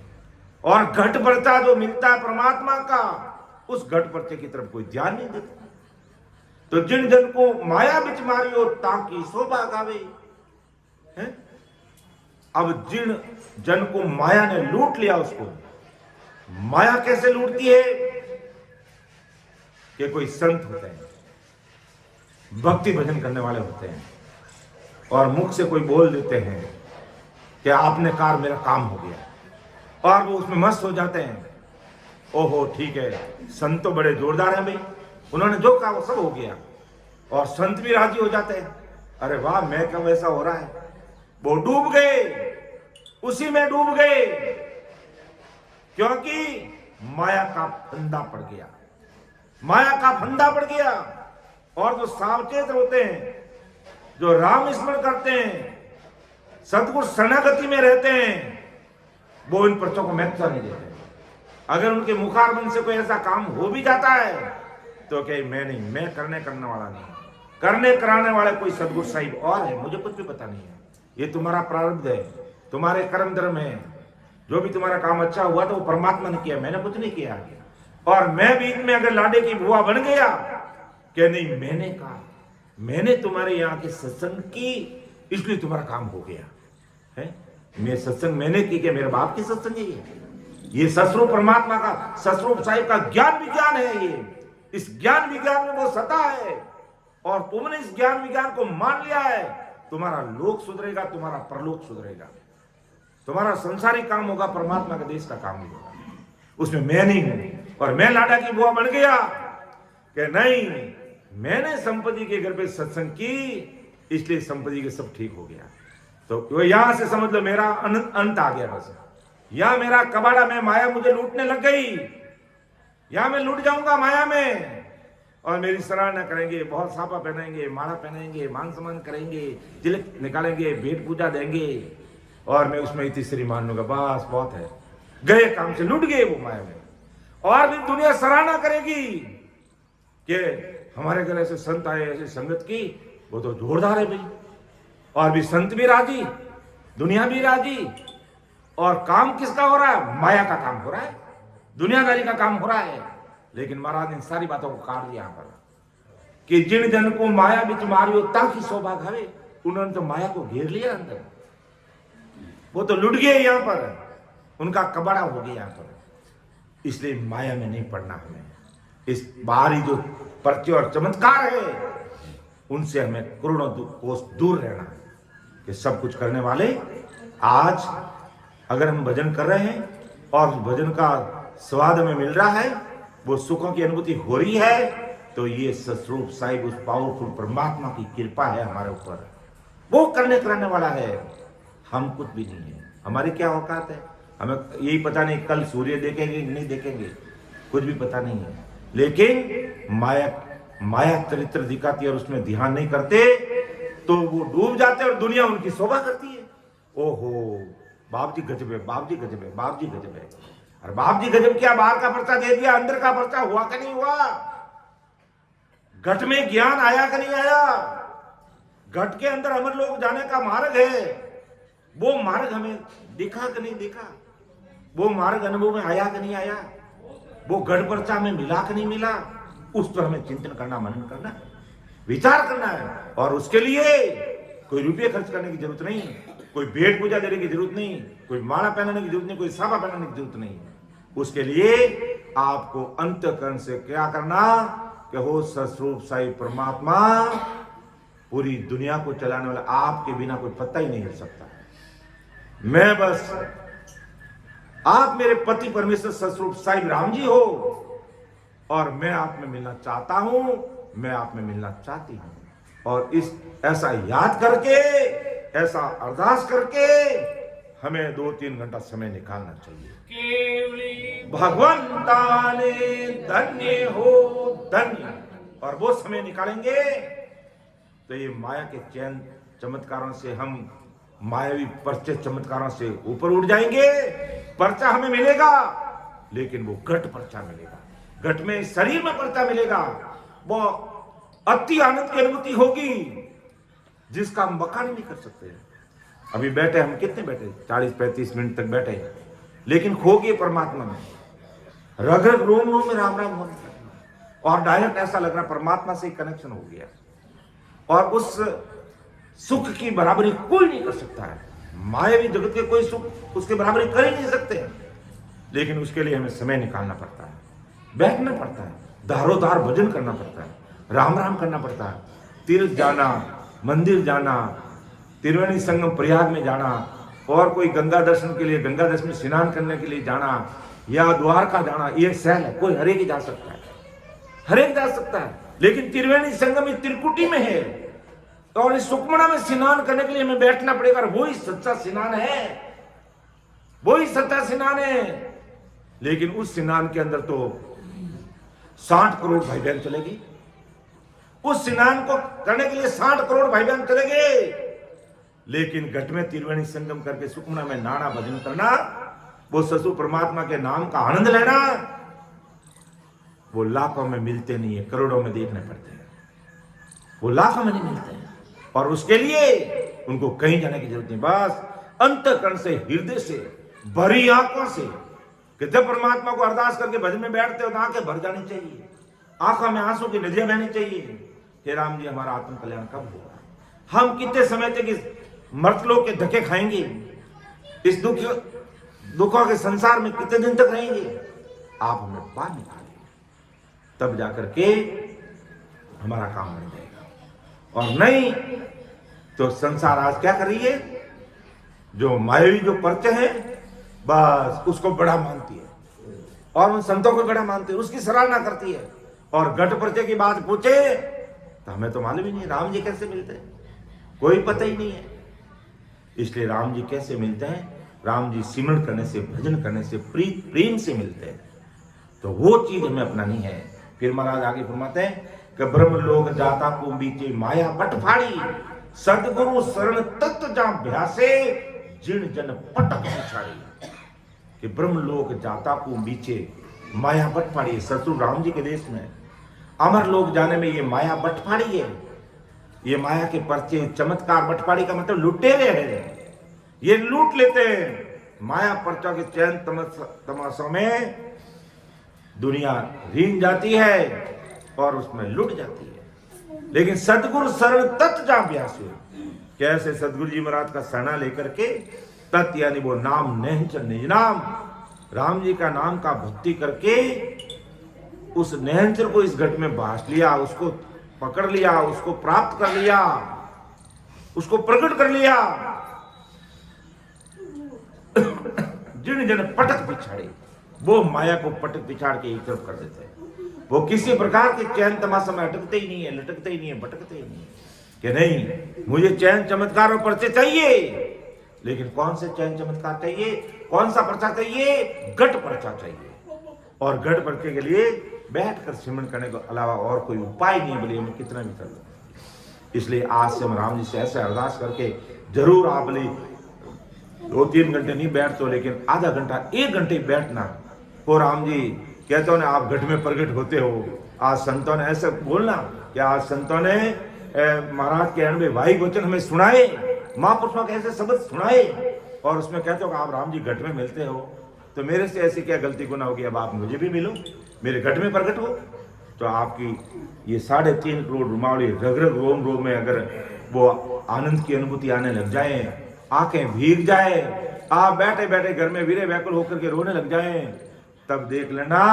[SPEAKER 1] और घट पर्चा जो मिलता है परमात्मा का, उस घट पर्चे की तरफ कोई ध्यान नहीं देता। तो जिन जन को माया बिच मारियो ताकि शोभा गावे, है? अब जिन जन को माया ने लूट लिया, उसको माया कैसे लूटती है कि कोई संत होते हैं, भक्ति भजन करने वाले होते हैं, और मुख से कोई बोल देते हैं कि आपने कहा मेरा काम हो गया, और वो उसमें मस्त हो जाते हैं। ओहो ठीक है, संत तो बड़े जोरदार हैं भाई, उन्होंने जो कहा वो सब हो गया, और संत भी राजी हो जाते हैं, अरे वाह मैं कब ऐसा हो रहा है। वो डूब गए, उसी में डूब गए, क्योंकि माया का फंदा पड़ गया, माया का फंदा पड़ गया। और जो सावचेत होते हैं, जो राम स्मरण करते हैं, सतगुरु शरणागति में रहते हैं, वो इन पर्चों को महत्व नहीं देते। अगर उनके मुखारबंद से कोई ऐसा काम हो भी जाता है तो कहे मैं नहीं, मैं करने वाला नहीं, करने कराने वाले कोई सदगुरु साहिब और है, मुझे कुछ भी पता नहीं है, ये तुम्हारा प्रारब्ध है, तुम्हारे कर्म धर्म है। जो भी तुम्हारा काम अच्छा हुआ तो वो परमात्मा ने किया, मैंने कुछ नहीं किया। और मैं बीच में अगर लाडे की बुआ बन गया कि नहीं मैंने कहा, मैंने तुम्हारे यहाँ के सत्संग की इसलिए तुम्हारा काम हो गया है। मैं सत्संग मैंने की कि मेरे बाप की सत्संग है। ये सस्वरूप परमात्मा का, सस्वरूप साहिब का ज्ञान विज्ञान है। ये इस ज्ञान विज्ञान में वो सता है और तुमने इस ज्ञान विज्ञान को मान लिया है। तुम्हारा लोक सुधरेगा, तुम्हारा परलोक सुधरेगा, तुम्हारा संसारिक काम होगा, परमात्मा के देश का काम नहीं होगा। उसमें मैं नहीं हूं। और मैं लाडा की बुआ बन गया कि नहीं मैंने संपत्ति के घर पे सत्संग की इसलिए संपत्ति के सब ठीक हो गया। तो यहां से समझ लो मेरा अंत आ गया। बस यहां मेरा कबाड़ा में माया मुझे लूटने लग गई, यहां मैं लूट जाऊंगा माया में। और मेरी सराहना करेंगे, बहुत सापा पहनाएंगे, माला पहनाएंगे, मान सम्मान करेंगे, तिलक निकालेंगे, भेंट पूजा देंगे और मैं उसमें इतनी श्री मान लूंगा, बस बहुत है, गए काम से, लूट गए वो माया में। और भी दुनिया सराहना करेगी कि हमारे घर ऐसे संत आए, ऐसे संगत की, वो तो जोरदार है भाई। और भी संत भी राजी, दुनिया भी राजी। और काम किसका हो रहा है? माया का काम हो रहा है, दुनियादारी का काम हो रहा है। लेकिन महाराज ने सारी बातों को काट दिया यहाँ पर कि जिन जन को माया बिच मारियो ताकि सौभाग्य हवे, उन्होंने तो माया को घेर लिया अंदर, वो तो लुट गए यहाँ पर, उनका कबाड़ा हो गया यहाँ पर। इसलिए माया में नहीं पड़ना हमें। इस बाहरी जो पर्चे और चमत्कार है उनसे हमें करोड़ों कोस दूर रहना है। कि सब कुछ करने वाले आज अगर हम भजन कर रहे हैं और भजन का स्वाद हमें मिल रहा है, वो सुखों की अनुभूति हो रही है, तो ये सस्वरूप साहिब उस पावरफुल परमात्मा की कृपा है हमारे ऊपर। वो करने कराने वाला है, हम कुछ भी नहीं है। हमारी क्या औकात है? हमें यही पता नहीं कल सूर्य देखेंगे कि नहीं देखेंगे, कुछ भी पता नहीं है। लेकिन माया चरित्र दिखाती है और उसमें ध्यान नहीं करते तो वो डूब जाते और दुनिया उनकी शोभा करती है। ओहो बाप जी गजब है, बाप जी गजब है, बाप जी गजब है। और बाप जी गजब क्या, बाहर का पर्चा दे दिया, अंदर का पर्चा हुआ कि नहीं हुआ? घट में ज्ञान आया कि नहीं आया? घट के अंदर अमर लोग जाने का मार्ग है, वो मार्ग हमें दिखा कि नहीं दिखा? वो मार्ग अनुभव में आया कि नहीं आया? वो घट पर्चा में मिला कि नहीं मिला? उस पर हमें चिंतन करना, मनन करना, विचार करना है। और उसके लिए कोई रुपये खर्च करने की जरूरत नहीं, कोई भेंट पूजा देने की जरूरत नहीं, कोई माला पहनाने की जरूरत नहीं, कोई साफा पहनाने की जरूरत नहीं। उसके लिए आपको अंतःकरण से क्या करना कि हो सस्वरूप साई परमात्मा पूरी दुनिया को चलाने वाला, आपके बिना कोई पत्ता ही नहीं हिल सकता। मैं बस, आप मेरे पति परमेश्वर सस्वरूप साई राम जी हो और मैं आप में मिलना चाहता हूं, मैं आप में मिलना चाहती हूं। और इस ऐसा याद करके, ऐसा अरदास करके हमें 2-3 घंटा समय निकालना चाहिए। भगवंता ने धन्य हो धन्य। और वो समय निकालेंगे तो ये माया के चैन चमत्कारों से, हम मायावी पर्चे चमत्कारों से ऊपर उठ जाएंगे। पर्चा हमें मिलेगा लेकिन वो घट पर्चा मिलेगा, घट में शरीर में पर्चा मिलेगा। वो अति आनंद की अनुभूति होगी जिसका हम बखान नहीं कर सकते। अभी बैठे हम, कितने बैठे, 40-35 मिनट तक बैठे, लेकिन खो गए परमात्मा में। रग रग रोम रोम में राम राम होने लगा और डायरेक्ट ऐसा लग रहा परमात्मा से कनेक्शन हो गया। और उस सुख की बराबरी कोई नहीं कर सकता है। मायावी जगत के कोई सुख उसके बराबरी कर ही नहीं सकते। लेकिन उसके लिए हमें समय निकालना पड़ता है, बैठना पड़ता है, धारोधार भजन करना पड़ता है, राम राम करना पड़ता है, तीर्थ जाना, मंदिर जाना, त्रिवेणी संगम प्रयाग में जाना, और कोई गंगा दर्शन के लिए, गंगा दर्शन में स्नान करने के लिए जाना, या द्वारका जाना, ये सहल है, कोई हरेक ही जा सकता है, हरेक जा सकता है। लेकिन त्रिवेणी संगम इस त्रिकुटी में है और इस सुखमना में स्नान करने के लिए हमें बैठना पड़ेगा। वही सच्चा स्नान है, वही सच्चा स्नान है। लेकिन उस स्नान के अंदर तो 60 करोड़ भाई बहन चलेगी। उस स्नान को करने के लिए 60 करोड़ भाई बहन चलेंगे। लेकिन घट में त्रिवेणी संगम करके सुखमना में नाना भजन करना, वो ससुर परमात्मा के नाम का आनंद लेना, वो लाखों में मिलते नहीं है, करोड़ों में देखने पड़ते हैं, वो लाखों में नहीं मिलते हैं। और उसके लिए उनको कहीं जाने की जरूरत नहीं, बस अंतःकरण से, हृदय से, भरी आंखों से, कि जब परमात्मा को अरदास करके भजन में बैठते हो तो आंखें भर जानी चाहिए, आंखों में आंसू की नदियां बहनी चाहिए कि राम जी हमारा आत्म कल्याण कब होगा, हम कितने समय तक इस मर्तलोक के धक्के खाएंगे, इस दुखों के संसार में कितने दिन तक रहेंगे, आप हमें बाहर निकालिए, तब जाकर के हमारा काम बन जाएगा। और नहीं तो संसार आज क्या कर रही है, जो मायावी जो पर्चे हैं बस उसको बड़ा मानती है और उन संतों को बड़ा मानती है, उसकी सराहना करती है, और गट पर्चे की बात पूछे तो हमें तो मालूम ही नहीं राम जी कैसे मिलते हैं, कोई पता ही नहीं है। इसलिए राम जी कैसे मिलते हैं, राम जी सिमरण करने से, भजन करने से, प्रेम से मिलते हैं, तो वो चीज हमें अपनानी है। फिर महाराज आगे फरमाते हैं कि ब्रह्म लोक जाता को बीचे माया बट फाड़ी, सदगुरु शरण तत्व जा भ्यासे जिन जन पटक पिछाड़ी। कि ब्रह्म लोक जाता को बीचे माया बट फाड़ी, ससुर राम जी के देश में अमर लोक जाने में ये माया बटफाड़ी है, ये माया के पर्चे चमत्कार, बटफाड़ी का मतलब लुटेरे हैं, ये लूट लेते हैं। माया पर्चा के चैन तमाशों में दुनिया रीन जाती है और उसमें लुट जाती है। लेकिन सदगुरु शरण तत् जा ब्यासु, कैसे सदगुरु जी महाराज का शरणा लेकर के, तत् यानी वो नाम निज नाम, राम जी का नाम का भक्ति करके उस निरंतर को इस घट में बांट लिया, उसको पकड़ लिया, उसको प्राप्त कर लिया, उसको प्रकट कर लिया। जिन जन पटक पिछाड़े, वो माया को पटक पिछाड़ के एक तरफ कर देते हैं, वो किसी प्रकार के चैन तमाशा में अटकते ही नहीं है, लटकते ही नहीं है, भटकते ही नहीं है कि नहीं मुझे चैन चमत्कार और पर्चे चाहिए। लेकिन कौन से चैन चमत्कार चाहिए, कौन सा पर्चा चाहिए, गट पर्चा चाहिए। और गट पर्चे के लिए बैठकर सिमरन करने के अलावा और कोई उपाय नहीं है, बोले हम कितना भी कर लो। इसलिए आज से हम राम जी से ऐसे अरदास करके जरूर आप बोले 2-3 घंटे नहीं बैठते हो, लेकिन आधा घंटा 1 घंटे बैठना। हो राम जी कहते हो ना आप घट में प्रकट होते हो, आज संतों ने ऐसे बोलना कि आज संतों ने महाराज के अनबे भाई वचन हमें सुनाए, महापुरुषों के ऐसे शब्द सुनाए, और उसमें कहते हो कि आप राम जी घट में मिलते हो, तो मेरे से ऐसी क्या गलती गुनाह होगी, अब आप मुझे भी मिलो, मेरे घट में प्रकट हो। तो आपकी ये 3.5 करोड़ रुमावली रग रग रोम रोम में अगर वो आनंद की अनुभूति आने लग जाए, आंखें भीग जाए, आप बैठे बैठे घर में वीरे व्याकुल होकर के रोने लग जाए, तब देख लेना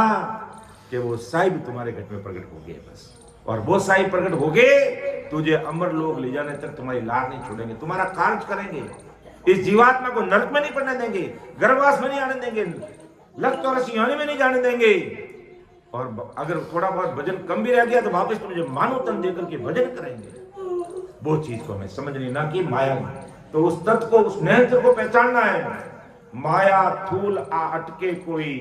[SPEAKER 1] कि वो साहिब तुम्हारे घट में प्रकट हो गए बस। और वो साहिब प्रकट हो गए, तुझे अमर लोग ले जाने तक तुम्हारी लार नहीं छोड़ेंगे, तुम्हारा कार्य करेंगे, इस जीवात्मा को नरक में नहीं पड़ने देंगे, गर्भवास में नहीं आने देंगे, लख 84 योनि में नहीं जाने देंगे। और अगर थोड़ा बहुत भजन कम भी रह गया तो वापस तुझे मानव तन देकर के भजन करेंगे। वो चीज को हमें समझनी, ना कि माया। तो उस तत्व को, उस निरंतर को पहचानना है। माया थूल आ अटके कोई,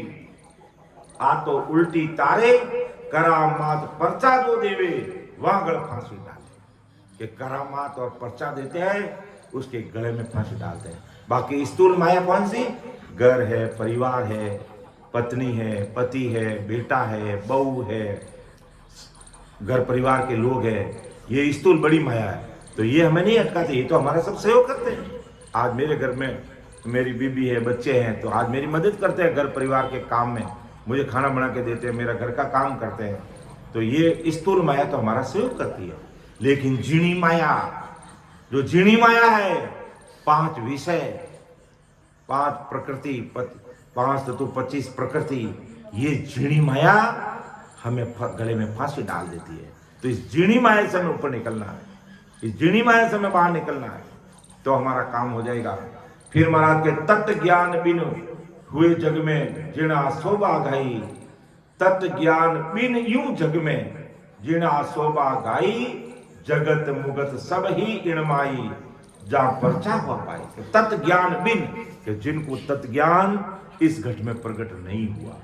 [SPEAKER 1] आ तो उल्टी तारे, करामात पर्चा जो देवे वहां गल फांसी डाले। कि करामात और पर्चा देते हैं, उसके गले में फांसी डालते हैं। बाकी स्थूल माया कौन सी, घर है, परिवार है, पत्नी है, पति है, बेटा है, बहू है, घर परिवार के लोग हैं, ये स्थूल बड़ी माया है। तो ये हमें नहीं अटकाते, ये तो हमारा सब सहयोग करते हैं। आज मेरे घर में मेरी बीबी है, बच्चे हैं, तो आज मेरी मदद करते हैं घर परिवार के काम में, मुझे खाना बना के देते हैं, मेरा घर का काम करते हैं। तो ये स्थूल माया तो हमारा सहयोग करती है। लेकिन जीणी माया, जो जीणी माया है, 5 विषय, 5 प्रकृति, 5 तत्व, 25 प्रकृति, ये जीणी माया हमें गले में फांसी डाल देती है। तो इस जीणी माया से हमें ऊपर निकलना है, इस जीणी माया से हमें बाहर निकलना है, तो हमारा काम हो जाएगा। फिर महाराज के तत्व ज्ञान बिन हुए जग में जिना शोभा गाई, तत्व ज्ञान बिन यूं जग में जिना शोभा गाई, जगत मुगत सब ही इणमाई, जहां पर्चा हुआ पाए। तत्व ज्ञान बिन, कि जिनको तत्व ज्ञान इस घट में प्रकट नहीं हुआ,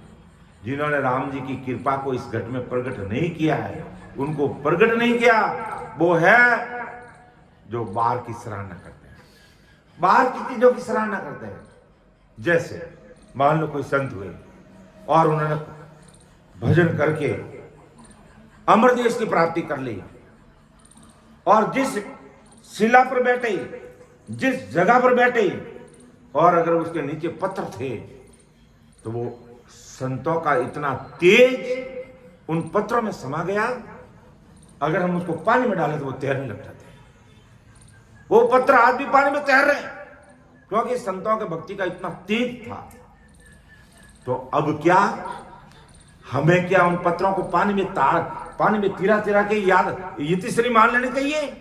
[SPEAKER 1] जिन्होंने राम जी की कृपा को इस घट में प्रकट नहीं किया है, उनको प्रकट नहीं किया, वो है जो बाहर की सराहना करते हैं, बाहर की चीजों की सराहना करते हैं। जैसे मान लो कोई संत हुए और उन्होंने भजन करके अमर देश की प्राप्ति कर ली, और जिस शिला पर बैठे जिस जगह पर बैठे और अगर उसके नीचे पत्थर थे तो वो संतों का इतना तेज उन पत्थरों में समा गया, अगर हम उसको पानी में डालें तो वो तैरने लग जाते। वो पत्थर आज भी पानी में तैर रहे हैं क्योंकि संतों के भक्ति का इतना तेज था। तो अब क्या हमें क्या उन पत्थरों को पानी में तिरा तिरा के याद ये तीसरी मान लेनी चाहिए?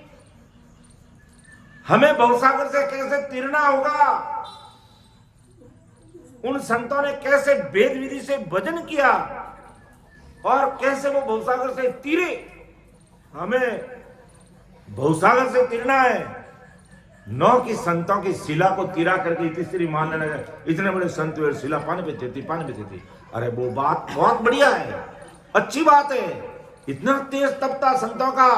[SPEAKER 1] हमें भवसागर से कैसे तिरना होगा? उन संतों ने कैसे वेद विधि से भजन किया और कैसे वो भवसागर से तीरे। हमें भवसागर से तिरना है, नौ की संतों की शिला को तीरा करके तीसरी मान लेना। इतने बड़े संत हुए, शिला पानी पे थी। अरे वो बात बहुत बढ़िया है, अच्छी बात है। इतना तेज तपता संतों का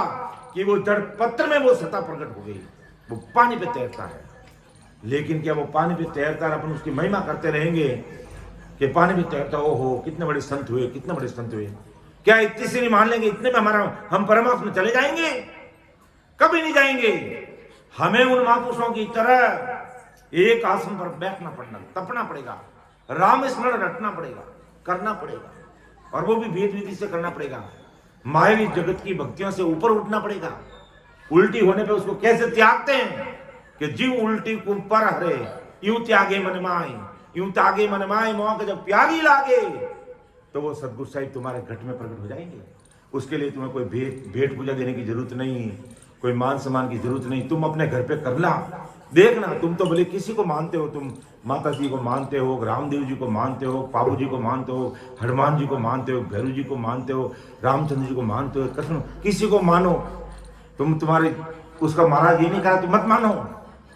[SPEAKER 1] कि वो जड़ पत्थर में वो सत्ता प्रकट हो गई, वो पानी पे तैरता है। लेकिन क्या वो पानी पे तैरता है, अपन उसकी महिमा करते रहेंगे कि पानी में तैरता, ओहो कितने बड़े संत हुए, कितने बड़े संत हुए। क्या तीसरी मान लेंगे इतने में हम परमात्मा में चले जाएंगे? कभी नहीं जाएंगे। हमें उन महापुरुषों की तरह एक आसन पर बैठना पड़ना, तपना पड़ेगा, राम स्मरण रटना पड़ेगा, करना पड़ेगा, और वो भी वेद विधि से करना पड़ेगा। मायावी जगत की भक्तियों से ऊपर उठना पड़ेगा। उल्टी होने पे उसको कैसे त्यागते हैं कि जीव उल्टी को पर हरे, यूं त्यागे मन माय, यूं त्यागे मन माय, मौके जब प्यारी लागे तो वो सदगुरु साहिब तुम्हारे घट में प्रकट हो जाएंगे। उसके लिए तुम्हें कोई भेंट पूजा देने की जरूरत नहीं, कोई मान सम्मान की जरूरत नहीं। तुम अपने घर पे करना, देखना। तुम तो भले किसी को मानते हो, तुम माता जी को मानते हो, रामदेव जी को मानते हो, बाबू जी को मानते हो, हनुमान जी को मानते हो, भैरू जी को मानते हो, रामचंद्र जी को मानते हो, कृष्ण, किसी को मानो। तुम तुम्हारे उसका महाराज ये नहीं कहा तुम मत मानो,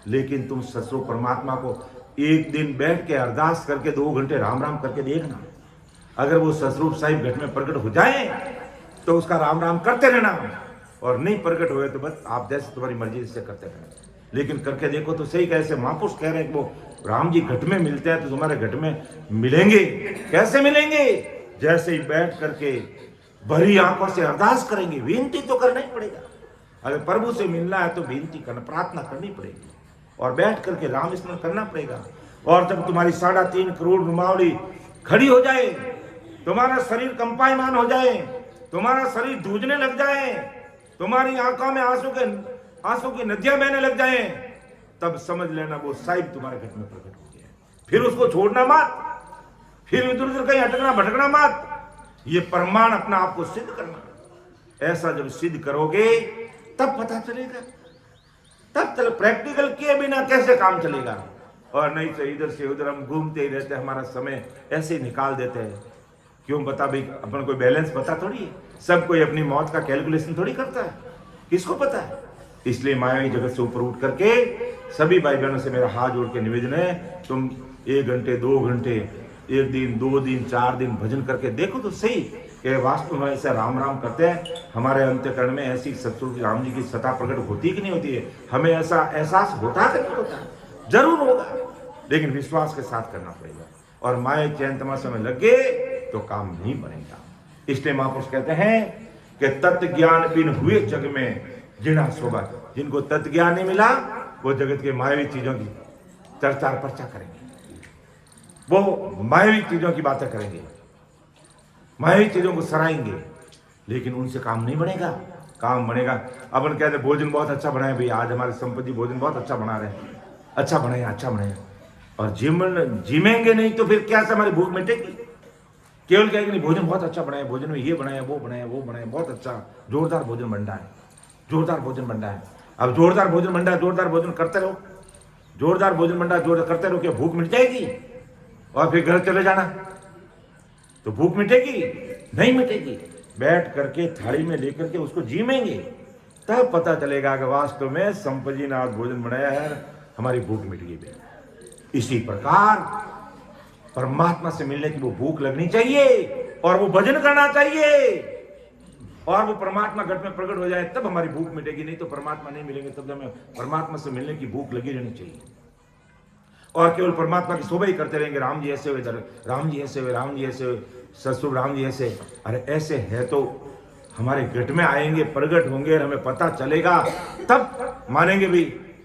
[SPEAKER 1] लेकिन तुम ससुर परमात्मा को एक दिन बैठ के अरदास करके 2 घंटे राम राम करके देखना। अगर वो ससुर साहिब घट में प्रकट हो जाए तो उसका राम राम करते रहना, और नहीं प्रकट हुए तो बस आप जैसे तुम्हारी मर्जी से करते रहना। लेकिन करके देखो तो सही। कैसे महापुरुष कह रहे हैं कि वो राम जी घट में मिलते हैं, तो तुम्हारे घट में मिलेंगे। कैसे मिलेंगे? जैसे ही बैठ करके भरी आंखों से अरदास करेंगे। विनती तो करना ही पड़ेगा। अगर प्रभु से मिलना है तो विनती करना, प्रार्थना करनी पड़ेगी, और बैठ करके राम स्मरण करना पड़ेगा। और जब तुम्हारी 3.5 करोड़ रुमावली खड़ी हो जाए, तुम्हारा शरीर कंपायमान हो जाए, तुम्हारा शरीर धूजने लग जाए, तुम्हारी आंखों में आंसू की नदियां बहने लग जाए, तब समझ लेना वो साहिब तुम्हारे घर में प्रकट हो गया। फिर उसको छोड़ना मत, फिर इधर उधर कहीं अटकना भटकना मत। ये प्रमाण अपना आपको सिद्ध करना। ऐसा जब सिद्ध करोगे तब पता चलेगा। तब चल प्रैक्टिकल किए बिना कैसे काम चलेगा। और नहीं तो इधर से उधर हम घूमते ही रहते, हमारा समय ऐसे ही निकाल देते हैं। क्यों बता भाई, अपन कोई बैलेंस पता थोड़ी है। सब कोई अपनी मौत का कैलकुलेशन थोड़ी करता है, किसको पता है। इसलिए मायावी जगत से ऊपर उठ करके सभी भाई बहनों से मेरा हाथ जोड़ के निवेदन है, तुम 1 घंटे 2 घंटे 1 दिन 2 दिन 4 दिन भजन करके देखो तो सही कि वास्तव में ऐसा राम राम करते हैं। हमारे अंतःकरण में ऐसी सतगुरु राम जी की सत्ता प्रकट होती कि नहीं होती है? हमें ऐसा एहसास होता कि नहीं होता? जरूर होगा, लेकिन विश्वास के साथ करना पड़ेगा। और माया चैन तमाशा में लग गए तो काम नहीं बनेगा। इसलिए महापुरुष कहते हैं कि तत्व ज्ञान बिन हुए जग में जिना शोभा। जिनको तत्व ज्ञान नहीं मिला वो जगत के मायावी चीजों की चर्चा पर्चा करेंगे, वो मायावी चीजों की बातें करेंगे, मायावी चीजों को सराहेंगे, लेकिन उनसे काम नहीं बनेगा। काम बनेगा। अपन कहते भोजन बहुत अच्छा बनाए भैया, आज हमारे संपत्ति भोजन बहुत अच्छा बना रहे हैं, अच्छा बनाए, और जिमेंगे नहीं तो फिर क्या से हमारी भूख मिटेगी? केवल कहेंगे नहीं भोजन बहुत अच्छा बनाया, भोजन में ये बनाया, वो बनाया, बहुत अच्छा जोरदार भोजन बन रहा है, जोरदार भोजन बन रहा है। अब जोरदार भोजन बन रहा है, जोरदार भोजन करते रहो, जोरदार भोजन बन रहा है, जोरदार करते रहो। क्या भूख मिट जाएगी? और फिर घर चले जाना तो भूख मिटेगी? नहीं मिटेगी। बैठ करके थाली में लेकर के उसको जीमेंगे, तब पता चलेगा कि वास्तव में संपजी नाथ भोजन बनाया है, हमारी भूख मिट गई। इसी प्रकार परमात्मा से मिलने की वो भूख लगनी चाहिए और वो भजन करना चाहिए, और वो परमात्मा घट में प्रकट हो जाए तब हमारी भूख मिटेगी। नहीं तो परमात्मा नहीं मिलेंगे तब हमें परमात्मा से मिलने की भूख लगी रहनी चाहिए। और केवल परमात्मा की शोभा ही करते रहेंगे, राम जी ऐसे हुए, राम जी ऐसे हुए, राम जी ऐसे हुए, ससुर राम जी ऐसे। अरे ऐसे है तो हमारे घट में आएंगे, प्रकट होंगे और हमें पता चलेगा, तब मानेंगे भी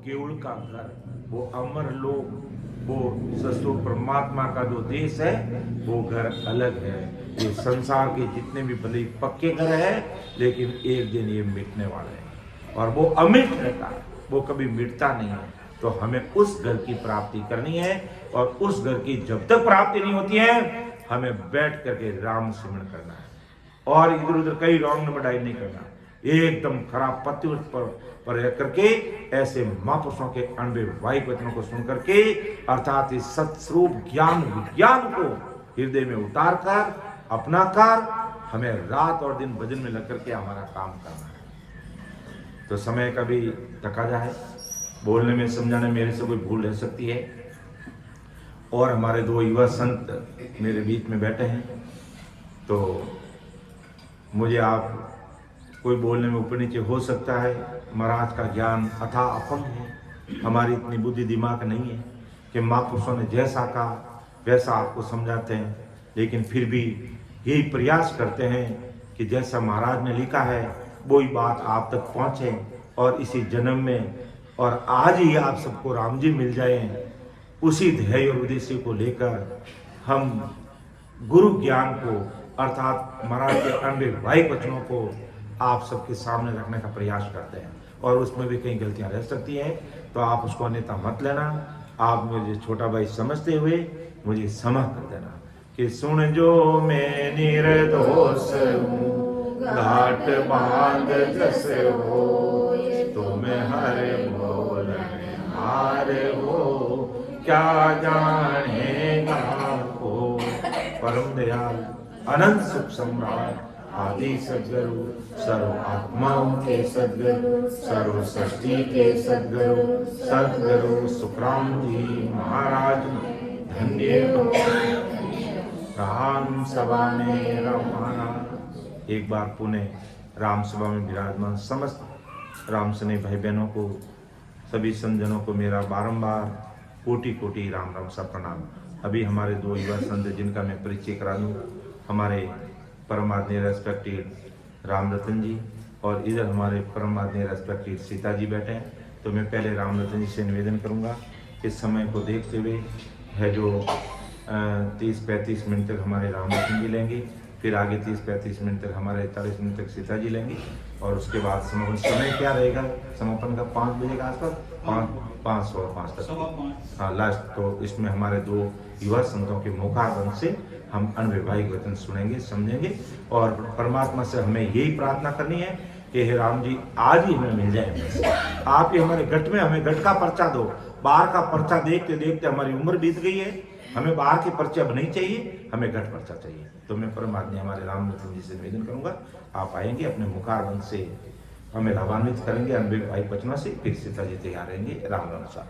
[SPEAKER 1] केवल का घर, वो अमर लोक, वो ससुर परमात्मा का जो देश है वो घर अलग है। ये संसार के जितने भी भले पक्के घर है, लेकिन एक दिन ये मिटने वाले हैं और वो अमिट रहता है, वो कभी मिटता नहीं है। तो हमें उस घर की प्राप्ति करनी है और उस घर की जब तक प्राप्ति नहीं होती है, हमें बैठ करके राम सिमरन करना है और इधर उधर कहीं रॉन्ग नंबर नहीं करना। एकदम खराब पत्ते पर करके ऐसे महापुरुषों के अनुभवाई वचनों को सुन करके, अर्थात इस सत्स्वरूप ज्ञान विज्ञान को हृदय में उतार कर अपना कर हमें रात और दिन भजन में लग करके हमारा काम करना है। तो समय का भी तकाजा है, बोलने में समझाने में मेरे से कोई भूल रह सकती है। और हमारे दो युवा संत मेरे बीच में बैठे हैं, तो मुझे आप कोई बोलने में ऊपर नीचे हो सकता है। महाराज का ज्ञान अथाह अपंग है, हमारी इतनी बुद्धि दिमाग नहीं है कि महापुरुषों ने जैसा कहा वैसा आपको समझाते हैं, लेकिन फिर भी यही प्रयास करते हैं कि जैसा महाराज ने लिखा है वही बात आप तक पहुँचे और इसी जन्म में और आज ही आप सबको राम जी मिल जाए। उसी ध्येय और उद्देश्य को लेकर हम गुरु ज्ञान को अर्थात महाराज के अनुभवाई वचनों को आप सबके सामने रखने का प्रयास करते हैं और उसमें भी कई गलतियां रह सकती हैं, तो आप उसको अन्यथा मत लेना। आप मुझे छोटा भाई समझते हुए मुझे क्षमा कर देना कि सुन जो मैं निर्दोष हूँ, घाट बांध जस हो, तुम हरे बोलने हारे हो, क्या जानेगा को। परम दयाल अनंत सुख सम्राट आदि सद्गुरु, सर्व आत्माओं के सद्गुरु, सर्व सृष्टि के सद्गुरु, सद्गुरु सुखराम जी महाराज धन्य राम सभा में रमाना। एक बार पुणे राम सभा में विराजमान समस्त राम स्नेही भाई बहनों को, सभी संतजनों को मेरा बारंबार कोटि कोटि राम राम सा प्रणाम। अभी हमारे दो युवा संत जिनका मैं परिचय करा दूँ, हमारे परमात्मीय रेस्पेक्टेड राम रतन जी और इधर हमारे परमात्मीय रेस्पेक्टेड सीता जी बैठे हैं। तो मैं पहले राम रतन जी से निवेदन करूंगा, इस समय को देखते हुए है जो 30-35 मिनट तक हमारे राम रतन जी लेंगे, फिर आगे 30-35 मिनट तक हमारे 40 मिनट तक सीता जी लेंगे और उसके बाद समापन समय क्या रहेगा, समापन का 5 बजे के आसपास, 5:05 तक, हाँ लास्ट। तो इसमें हमारे दो युवा संतों के मुखारबंद से हम अनवैवाहिक वचन सुनेंगे, समझेंगे और परमात्मा से हमें यही प्रार्थना करनी है कि हे राम जी आज ही हमें मिल जाए। आप ही हमारे गट में हमें गट का पर्चा दो। बाहर का पर्चा देखते देखते हमारी उम्र बीत गई है, हमें बाहर के पर्चे अब नहीं चाहिए, हमें गट पर्चा चाहिए। तो मैं परमात्मा हमारे राम रतन जी से निवेदन करूंगा, आप आएंगे अपने मुखारबंद से हमें लाभान्वित करेंगे अनवैवाहिक वचनों से, फिर सीता जी तैयार रहेंगे। राम राम सा।